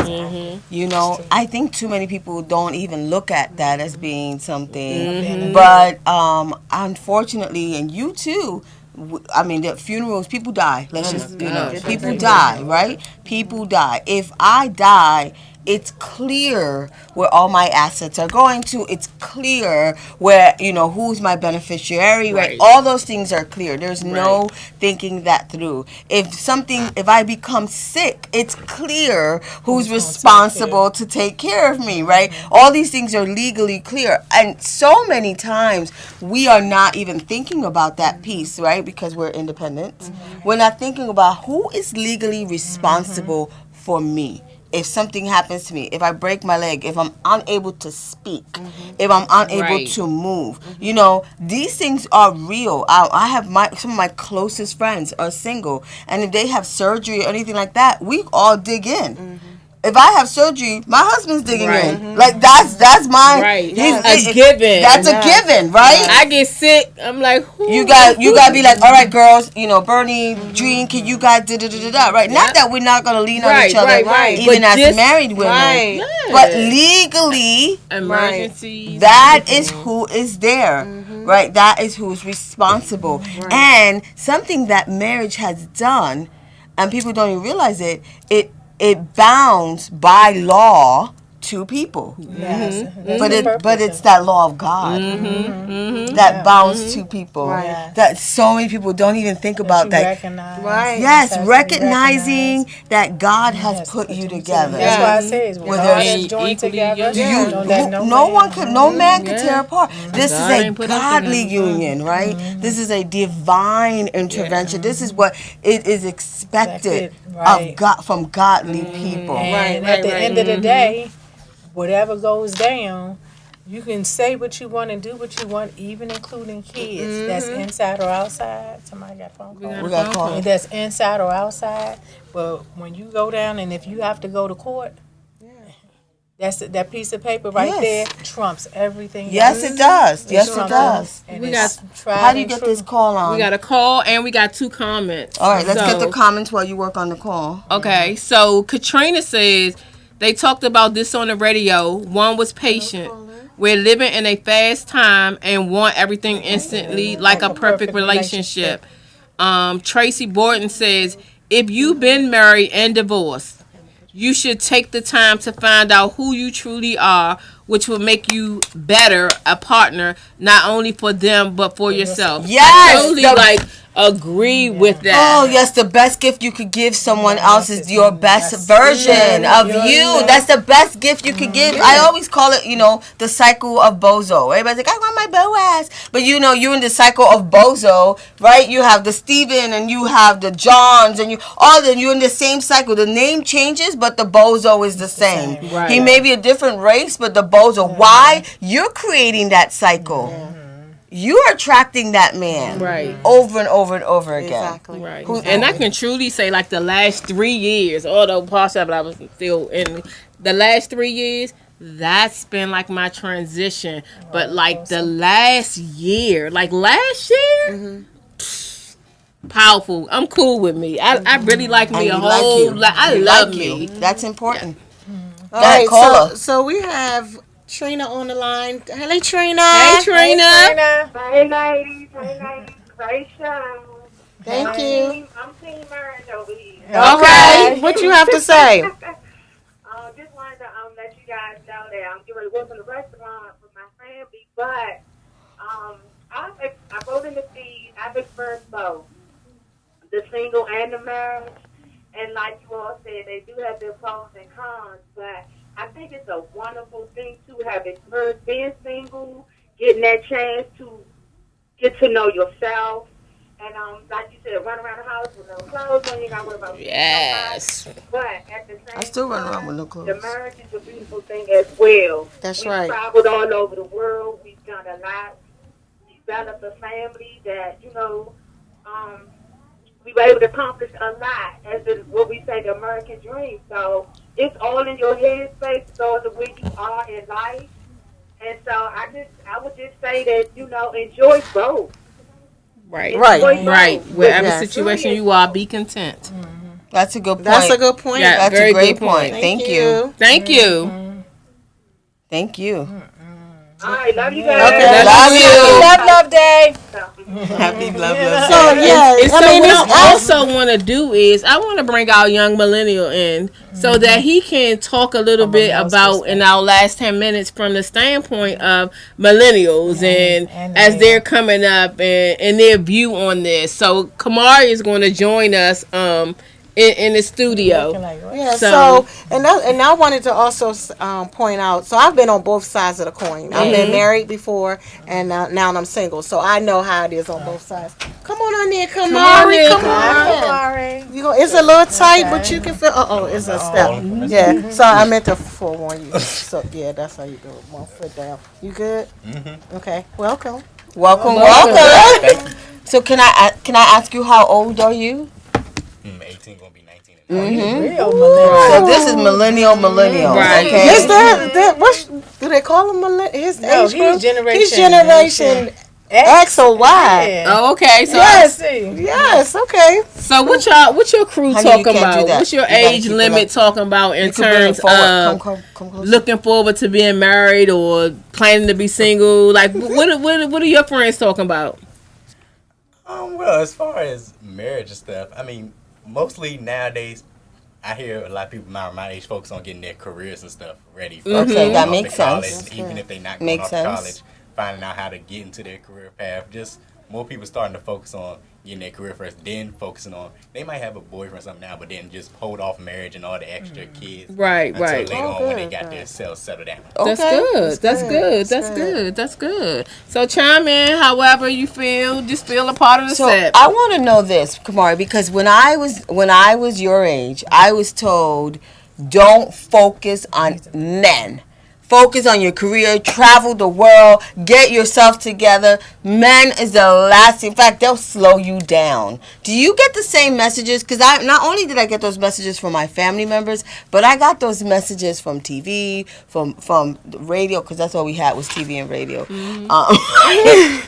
You know, I think too many people don't even look at that as being something. But unfortunately, and you too, I mean, the funerals, people die. Let's just, people die, right? People die. If I die, it's clear where all my assets are going to. It's clear where, who's my beneficiary, right? All those things are clear. There's no thinking that through. If I become sick, it's clear who's responsible to take care of me, right? All these things are legally clear. And so many times we are not even thinking about that piece, right? Because we're independent. We're not thinking about who is legally responsible for me. If something happens to me, if I break my leg, if I'm unable to speak, if I'm unable to move, these things are real. I have some of my closest friends are single, and if they have surgery or anything like that, we all dig in. If I have surgery, my husband's digging in. Like that's my He's a given. That's a given, right? I get sick. I'm like, you got to be like, all right, girls. Bernie, Dream, can you guys right? Not that we're not gonna lean on each other, even but as married women, but legally, emergencies. That is who is there, right? That is who's responsible, and something that marriage has done, and people don't even realize it. It bounds by law two people. Yes. But it's that law of God that bounds two people. That so many people don't even think about that. Yes, recognizing that God has put you together. That's why I say it's when God is joined together. No man can tear apart. This is a godly union, right? This is a divine intervention. This is what it is expected of God from godly people. And at the end of the day, whatever goes down, you can say what you want and do what you want, even including kids. That's inside or outside. Somebody got a phone call. We got a call. That's inside or outside. But when you go down and if you have to go to court, that piece of paper there trumps everything. Yes, it does. Yes, it does. How do you get this call on? We got a call and we got 2 comments. All right, let's get the comments while you work on the call. Okay, so Katrina says, they talked about this on the radio. One was patient. We're living in a fast time and want everything instantly, like a perfect relationship. Tracy Borton says, if you've been married and divorced, you should take the time to find out who you truly are, which will make you better a partner, not only for them, but for yourself. Yes! I totally, agree with that. Oh, yes, the best gift you could give someone else is your best version of you. That's the best gift you could give. I always call it, the cycle of bozo. Everybody's like, I want my Boaz. But, you're in the cycle of bozo, right? You have the Steven and you have the Johns and you're in the same cycle. The name changes, but the bozo is the same. Right. He may be a different race, but the bozo. Why? You're creating that cycle. You are attracting that man over and over and over again. Exactly. Right. And I can truly say, like, the last 3 years, although partially I was still in the last 3 years, that's been like my transition. But like the last year, like last year, powerful. I'm cool with me. I really like me a whole lot. I love me. That's important. All right, so we have Trina on the line. Hello, Trina. Hey, Trina. Hey, ladies. Great show. Thank you. I'm Team Marriage over here. Okay. What you have to say? Just wanted to let you guys know that I'm getting ready to work in the restaurant with my family, but I vote in the feed. I've experienced both, the single and the marriage. And like you all said, they do have their pros and cons, but I think it's a wonderful thing to have experienced being single, getting that chance to get to know yourself And like you said, run around the house with no clothes on, you got to worry about Yes. But at the same I still run time, around with no clothes. the marriage is a beautiful thing as well. That's We've right. traveled all over the world. We've done a lot. Developed a family that, we were able to accomplish a lot as what we say, the American dream. So it's all in your head space, so the way you are in life. And so I would just say that, enjoy both. Right. Right. Right. Wherever Yes. situation you are, be content. That's a good point. That's a good point. Yeah. That's Very a great good point. point. Thank you. Thank you. Thank you. All right, love you guys. Okay. Love you. Love day. Happy love. So yeah, And so I mean, what I also want to do is I want to bring our young millennial in so that he can talk a little bit about in our last 10 minutes from the standpoint of millennials and as they're coming up and their view on this. So Kamari is going to join us in the studio. yeah. So and I wanted to also point out. So I've been on both sides of the coin. I've been married before, and now I'm single. So I know how it is on both sides. Come on there, Kamari. Come on. You go. It's a little tight, but you can feel. It's a step. Yeah. So I meant to forewarn you. So yeah, that's how you do it. 1 foot down. You good? Mm-hmm. Okay. Welcome. Welcome. So can I ask you, how old are you? 18 gonna be 19. So this is millennial. Right. Okay. Is that do they call him millennial? His age group? he's generation. He's generation X or Y. Oh, okay. So Yes. Okay. So what your crew Honey, you talking can't do about? that. What's your You gotta age keep it limit up. talking about in You can bring it terms forward. of Come closer. looking forward to being married or planning to be single? Like what are your friends talking about? Well, as far as marriage and stuff, I mean, mostly nowadays, I hear a lot of people my age focus on getting their careers and stuff ready for Okay, that off makes to college, sense. even if they're not going Makes off sense. to college, finding out how to get into their career path. Just more people starting to focus on getting their career first, then focusing on, they might have a boyfriend or something now, but then just hold off marriage and all the extra kids. Right, until right. later on when they got their selves settled down. That's good. That's good. So chime in however you feel. Just feel a part of the So set. I want to know this, Kamari, because when I was your age, I was told, don't focus on men. Focus on your career, travel the world, get yourself together. Men is the last. In fact, they'll slow you down. Do you get the same messages? Because not only did I get those messages from my family members, but I got those messages from TV, from the radio, because that's all we had was TV and radio.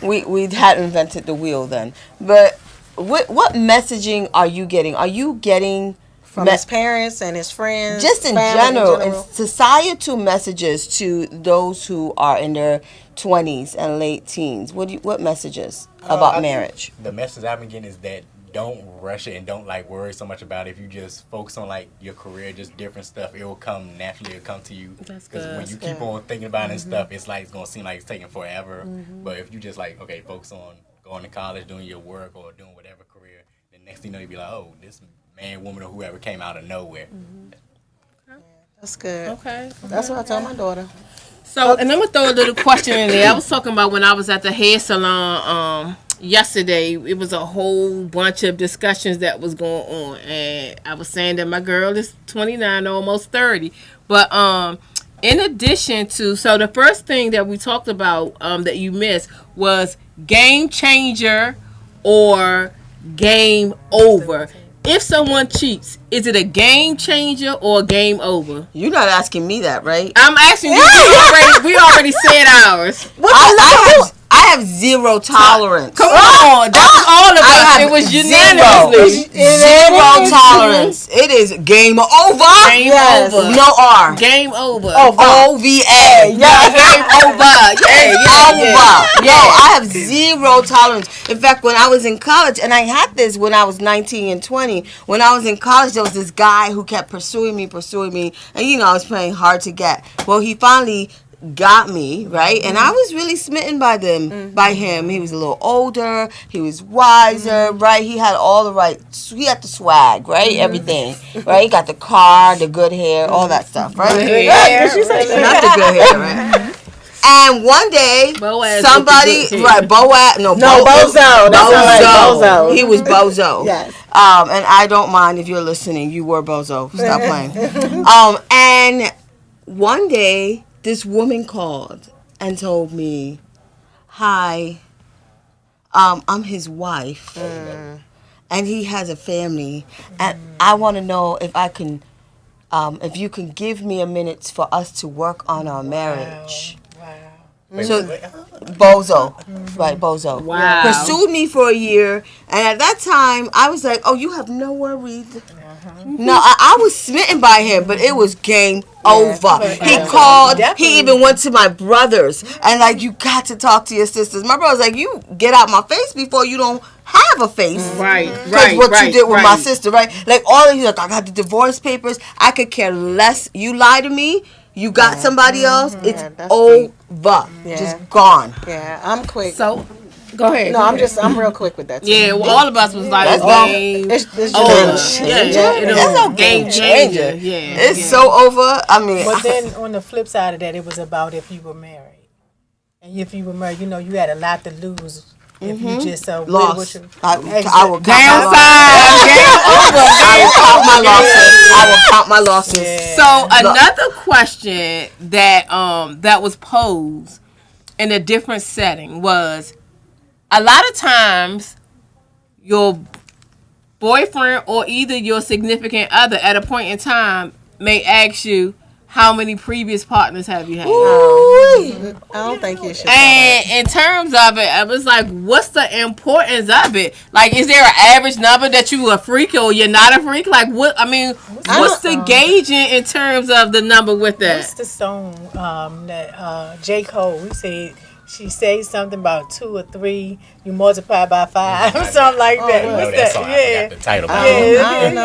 We hadn't invented the wheel then. But what messaging are you getting? Are you getting From his parents and his friends. just in family general, and societal messages to those who are in their 20s and late teens? What messages about I think marriage? The message I've been getting is that don't rush it and don't worry so much about it. If you just focus on your career, just different stuff, it will come naturally. It'll come to you. That's Because good. when you keep on thinking about it and stuff, it's it's gonna seem like it's taking forever. But if you just okay, focus on going to college, doing your work or doing whatever career, then next thing you know, you'll be like, oh, this man, woman, or whoever came out of nowhere. That's good. Okay. That's what I told my daughter. So, and I'm gonna throw a little question in there. I was talking about when I was at the hair salon yesterday. It was a whole bunch of discussions that was going on, and I was saying that my girl is 29, almost 30. But in addition to, so the first thing that we talked about that you missed was game changer or game over. If someone cheats, is it a game changer or a game over? You're not asking me that, right? I'm asking you. We already said ours. I have zero tolerance. Come on, that's all of us. have It was unanimously. Zero tolerance. It is game over. Game over. No R. Game over. OVA. Yeah, game over. Yeah. No, I have zero tolerance. In fact, when I was in college, and I had this when I was 19 and 20, when I was in college, there was this guy who kept pursuing me, and I was playing hard to get. Well, he finally got me, right? And I was really smitten by him. He was a little older, he was wiser, right? He had all the he had the swag, right? Everything, right? He got the car, the good hair, all that stuff, right? Good hair. Not the good hair, right? And one day, Boaz somebody, with the good right, Boaz, No, Bozo. That's like Bozo. He was Bozo. Yes. And I don't mind if you're listening. You were Bozo. Stop playing. And one day, this woman called and told me, "Hi, I'm his wife, and he has a family, and I want to know if I can, if you can give me a minute for us to work on our marriage." So, Bozo, right, Bozo. Wow. Pursued me for a year, and at that time, I was like, "Oh, you have no worries." No, I was smitten by him, but it was game over. He called. He even went to my brothers, and like, "You got to talk to your sisters." My brother was like, "You get out my face before you don't have a face." Right. Because what you did with my sister, right? Like, all of you, like, I got the divorce papers. I could care less. You lie to me. You got somebody else. It's over. Just gone. Yeah, I'm quick. So, go ahead. No, I'm real quick with that. Too. Yeah, well, all of us was like, Let's game It's over. just It's no game changer. Yeah. It's so over. I mean, But then on the flip side of that, it was about if you were married. And if you were married, you know, you had a lot to lose if you just lost. I will count my losses. Yeah. So another question that that was posed in a different setting was, a lot of times your boyfriend or either your significant other at a point in time may ask you, how many previous partners have you had? I don't think you should. And in terms of it, I was like, what's the importance of it? Like, is there an average number that you a freak or you're not a freak? Like, what? I mean, what's the gauging in terms of the number with that? What's the song that J. Cole, she says something about 2 or 3, you multiply by 5, something like that. I know What's that song. I forgot the title. I don't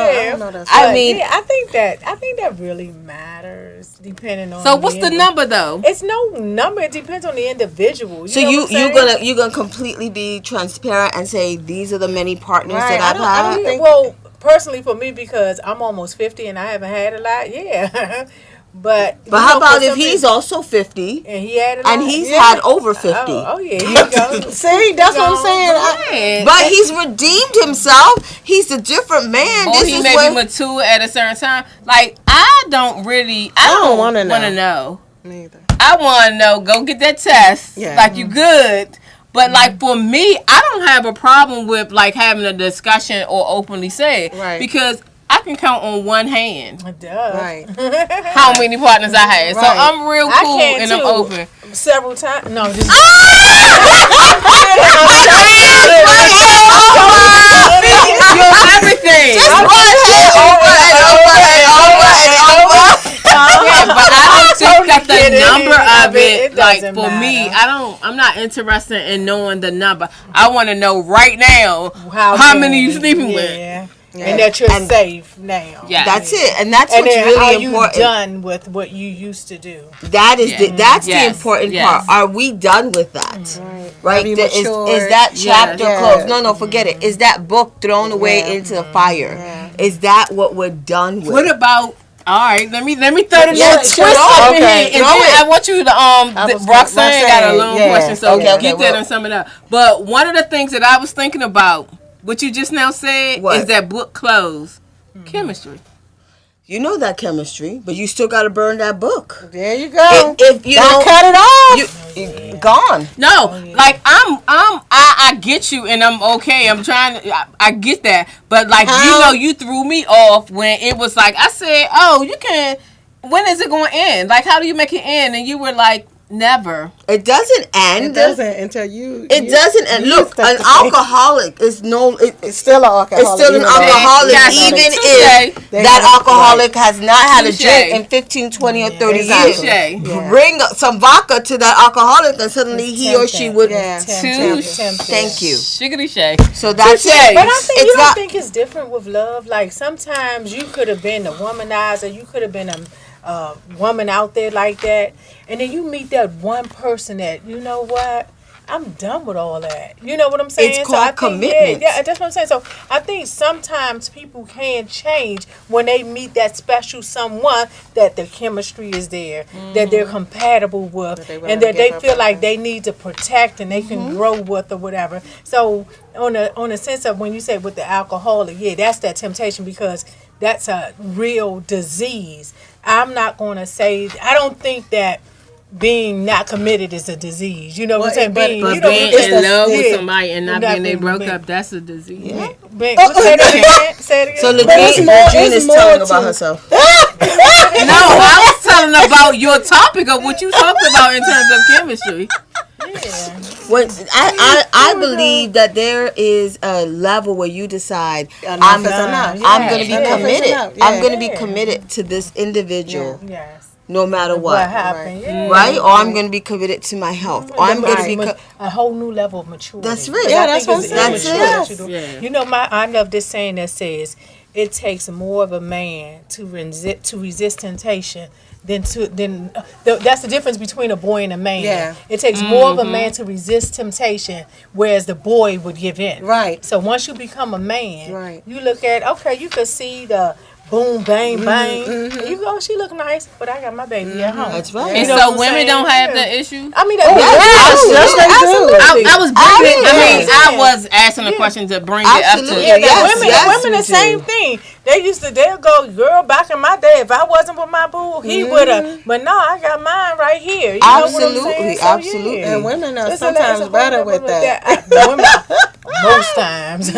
know that. I mean, I think that really matters depending on. So what's the number though? It's no number. It depends on the individual. So you're gonna completely be transparent and say these are the many partners that I've had. Well, personally for me, because I'm almost 50 and I haven't had a lot. Yeah. But how about if he's also 50 and he had and he's had over 50? Oh yeah, here you go. See, that's what I'm saying. But he's redeemed himself. He's a different man. Or he may be mature at a certain time. Like, I don't want to know. Neither. I want to know. Go get that test. Yeah. Like, you good. But like, for me, I don't have a problem with like having a discussion or openly say it. Right. Because I can count on one hand Right. how many partners I had. So Right. I'm real cool and I'm open. Several times. No, just. Everything. Just one head over and over and over and over. Yeah, but I don't think that the number of it it, like, doesn't for me, matter. I'm not interested in knowing the number. I want to know right now how many many you sleeping with. Yeah. And that you're safe now. Yeah. That's it, and that's And what's then really are you important. done with what you used to do? That is the Yes. important Yes. part. Are we done with that? Right? Have you Is matured? that chapter Yeah. closed? No, forget it. Is that book thrown away into the fire? Is that what we're done with? What about? All right, let me throw the Yeah, little twist sure. up in Okay. here, and Throw then it. I want you to Roxanne got a long question, so Okay, get that well. and sum it up. But one of the things that I was thinking about, what you just now said, What? is that book closed. Chemistry. You know that chemistry, but you still got to burn that book. There you go. If you Don't don't cut it off. you gone. No, like I get you, and I'm okay. I'm trying to, I get that, but like you threw me off when it was like I said, oh, you can. When is it going to end? Like, how do you make it end? And you were like, never. It doesn't end. It doesn't until you. It doesn't end. Look, an alcoholic is no. It's still an alcoholic. It's still an alcoholic, even if that alcoholic has not had a drink in 15, 20, or 30 years. Bring some vodka to that alcoholic, and suddenly he or she would. Thank you. Shiggity shay. So that's it. But I think you don't think it's different with love. Like, sometimes you could have been a womanizer. You could have been a woman out there like that. And then you meet that one person that, you know what? I'm done with all that. You know what I'm saying? It's called commitment. Yeah, that's what I'm saying. So I think sometimes people can change when they meet that special someone that the chemistry is there, that they're compatible with, and that they feel like they need to protect and they can grow with or whatever. So on a sense of when you say with the alcoholic, yeah, that's that temptation because that's a real disease. I'm not going to say, I don't think that being not committed is a disease. You know what I'm saying? But being in love with somebody and not being they broke up, that's a disease. Yeah. Say it again. So Legine is telling about herself. No, I was telling about your topic of what you talked about in terms of chemistry. Yeah. When I believe that there is a level where you decide I'm going to be committed. I'm going to be committed to this individual. Yes. No matter what happened, right? Or I'm going to be committed to my health. Or I'm going to be a whole new level of maturity. That's right. Yeah, that's what I'm saying. Yeah. You know, I love this saying that says it takes more of a man to resist temptation that's the difference between a boy and a man. Yeah. It takes more of a man to resist temptation, whereas the boy would give in. Right. So once you become a man, right, you look at you can see the boom, bang, bang. You go, she look nice, but I got my baby at home. That's right. And so women don't have that issue? I mean, I was bringing I was asking a question to bring it up to women the same thing. They'll go, girl, back in my day, if I wasn't with my boo, he would have. But no, I got mine right here. You know what I'm saying? So, absolutely. And women are sometimes better with that. Women, most times.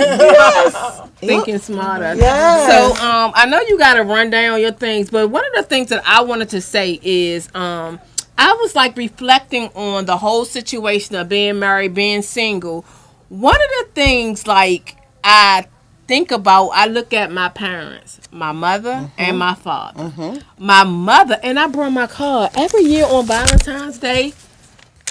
Thinking smarter. Yes. So I know you got to run down your things, but one of the things that I wanted to say is I was like reflecting on the whole situation of being married, being single. One of the things like I think about, I look at my parents, my mother and my father. My mother, and I brought my card every year on Valentine's Day.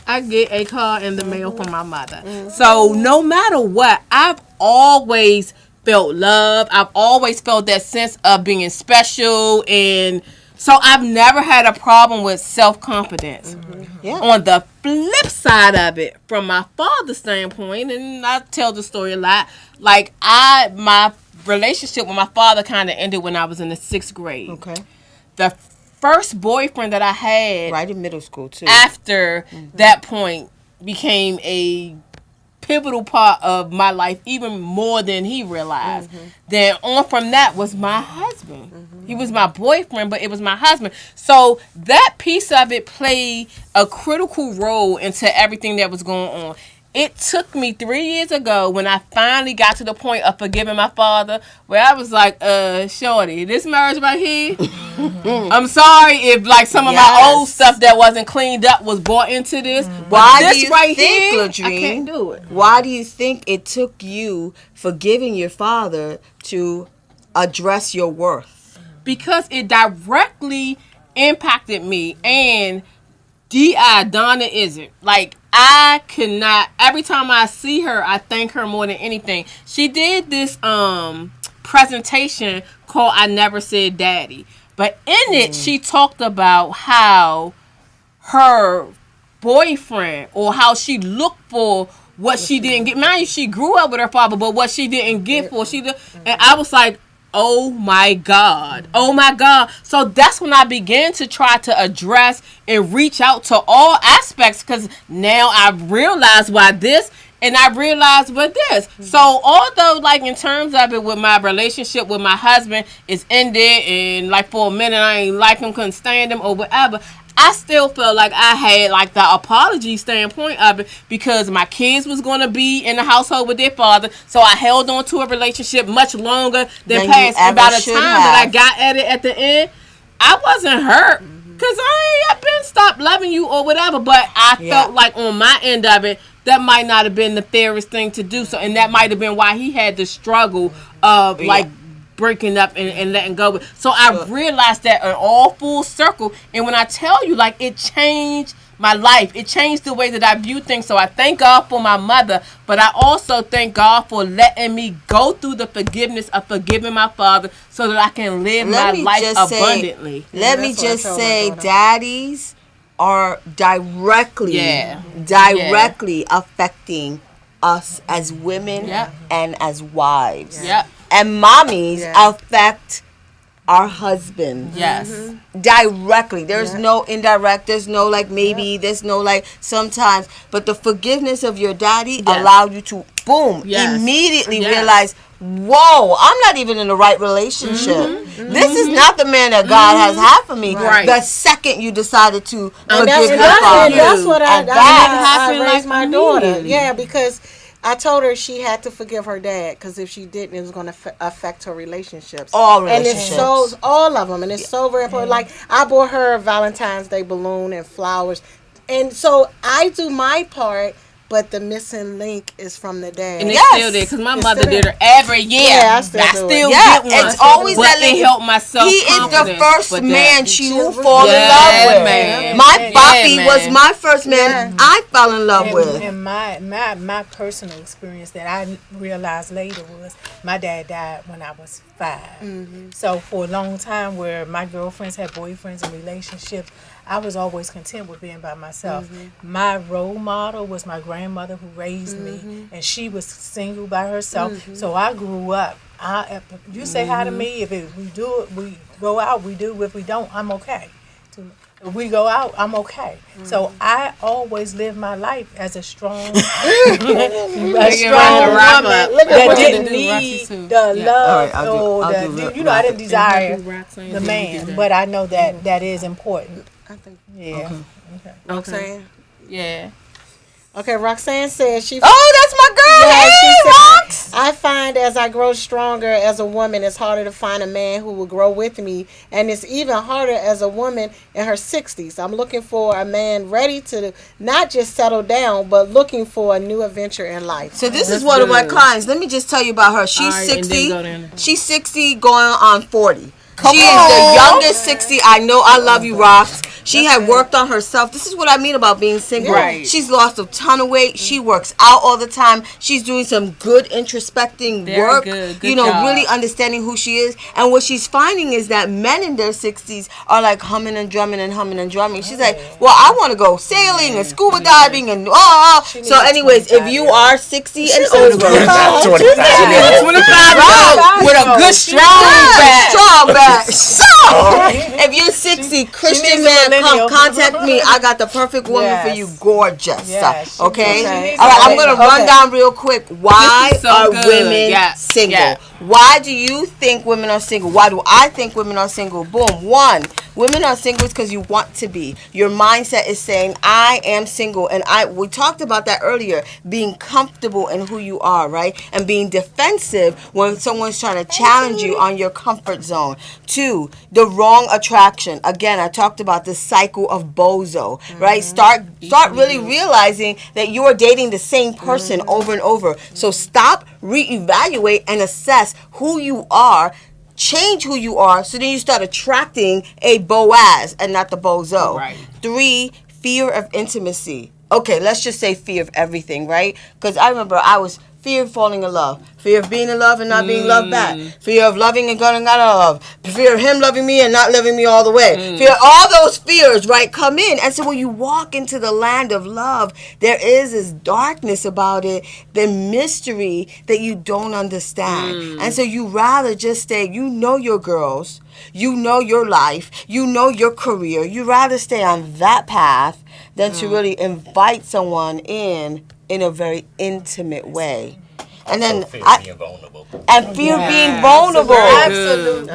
I get a card in the mail from my mother. So no matter what, I've always felt love. I've always felt that sense of being special, and so I've never had a problem with self-confidence. On the flip side of it, from my father's standpoint, and I tell the story a lot, like my relationship with my father kind of ended when I was in the 6th grade. Okay. The first boyfriend that I had right in middle school too, after that point, became a pivotal part of my life, even more than he realized. Then on from that was my husband. He was my boyfriend, but it was my husband. So that piece of it played a critical role into everything that was going on. It took me 3 years ago when I finally got to the point of forgiving my father, where I was like, shorty, this marriage right here, I'm sorry if like some of my old stuff that wasn't cleaned up was brought into this. Why this do you right think, here, Ladrine, I can't do it. Why do you think it took you forgiving your father to address your worth? Because it directly impacted me, and Donna isn't. Like, I cannot, every time I see her, I thank her more than anything. She did this presentation called I Never Said Daddy. But in it, she talked about how her boyfriend, or how she looked for what she didn't get. Mind you, she grew up with her father, but what she didn't get for, and I was like, oh my God. Oh my God. So that's when I began to try to address and reach out to all aspects, because now I realize why this, and I realized what this. So although like in terms of it with my relationship with my husband is ended, and like for a minute I ain't like him, couldn't stand him or whatever, I still felt like I had like the apology standpoint of it, because my kids was going to be in the household with their father. So I held on to a relationship much longer than past. And by the time that I got at it at the end, I wasn't hurt, because I've been stopped loving you or whatever. But I felt like on my end of it, that might not have been the fairest thing to do. So, and that might have been why he had the struggle of like breaking up and letting go. So I realized that in all full circle. And when I tell you, like, it changed my life. It changed the way that I view things. So I thank God for my mother, but I also thank God for letting me go through the forgiveness of forgiving my father, so that I can live my life abundantly. Let me just say, daddies, are directly affecting us as women and as wives. And mommies affect our husbands. Directly. There's no indirect. There's no like maybe. There's no like sometimes. But the forgiveness of your daddy allowed you to immediately realize, whoa, I'm not even in the right relationship. This is not the man that God has had for me. The second you decided to forgive your father. That's what I raised like my daughter. Yeah, because I told her she had to forgive her dad, because if she didn't, it was going to affect her relationships. All relationships. And it's so, all of them. And it's so very important. Like, I bought her a Valentine's Day balloon and flowers. And so I do my part, but the missing link is from the dad. And it's still there, because my mother did her every year. Yeah, I still get one. It's always but that it link. helped my self-confidence. He is the first man she will fall in love with. Man. My papi was my first man I fell in love with. And my personal experience that I realized later was my dad died when I was 5. So for a long time, where my girlfriends had boyfriends and relationships, I was always content with being by myself. My role model was my grandmother who raised me, and she was single by herself. So I grew up. You say hi to me. If we do it, we go out. We do. If we don't, I'm okay. If we go out, I'm okay. So I always lived my life as a strong, woman that didn't need the love I didn't desire the man, but I know that is important. I think. Yeah. Okay. Roxanne? Yeah. Okay, Roxanne says she... Oh, that's my girl! Yeah, hey, she said, Rox! I find as I grow stronger as a woman, it's harder to find a man who will grow with me. And it's even harder as a woman in her 60s. I'm looking for a man ready to not just settle down, but looking for a new adventure in life. So this is one of my clients. Let me just tell you about her. She's 60. She's 60 going on 40. She is the youngest 60. I know I love you, Rox. She had worked on herself. This is what I mean about being single. Right. She's lost a ton of weight. She works out all the time. She's doing some good introspecting work. Good job. Really understanding who she is. And what she's finding is that men in their 60s are like humming and drumming and humming and drumming. She's like, well, I want to go sailing and scuba diving and So anyways, if you are 60 and over, 25 with a good strong back. So, if you're 60, Christian man, come contact me. I got the perfect woman for you. Gorgeous. Okay? All right, I'm going to run down real quick. Why are women single? Why do you think women are single? Why do I think women are single? Boom. 1, women are single because you want to be. Your mindset is saying, I am single. And we talked about that earlier, being comfortable in who you are, right? And being defensive when someone's trying to challenge you on your comfort zone. 2, the wrong attraction. Again, I talked about the cycle of bozo, right? Start really realizing that you are dating the same person over and over. So stop, reevaluate, and assess who you are. Change who you are, so then you start attracting a Boaz and not the bozo. Right. 3, fear of intimacy. Okay, let's just say fear of everything, right? Because I remember I was fear of falling in love, fear of being in love and not being loved back, fear of loving and going out of love, fear of him loving me and not loving me all the way, fear, all those fears, right, come in. And so when you walk into the land of love, there is this darkness about it, the mystery that you don't understand. And so you rather just stay, you know your girls, you know your life, you know your career, you rather stay on that path than to really invite someone in a very intimate way. And then fear being vulnerable. And fear being vulnerable. Absolutely.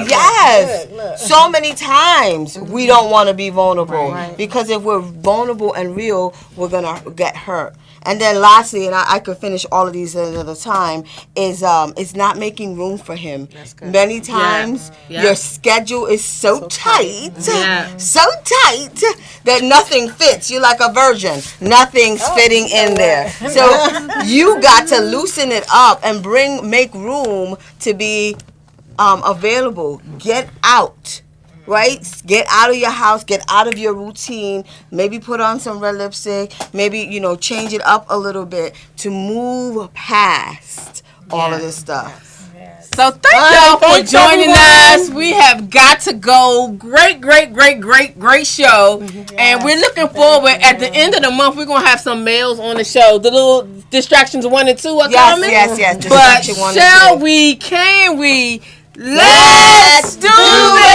Yes. So many times we don't want to be vulnerable because if we're vulnerable and real, we're going to get hurt. And then lastly, and I could finish all of these at another time, is not making room for him. Many times your schedule is so tight that nothing fits. You're like a virgin. Nothing's fitting in there. So you got to loosen it up and make room to be available. Get out. Right? Get out of your house, get out of your routine, maybe put on some red lipstick, maybe, change it up a little bit to move past all of this stuff. So thank y'all for joining us. We have got to go. Great show. And we're looking forward. At the end of the month, we're going to have some males on the show. The little distractions 1 and 2 are coming. Yes. But shall we, can we, let's do this.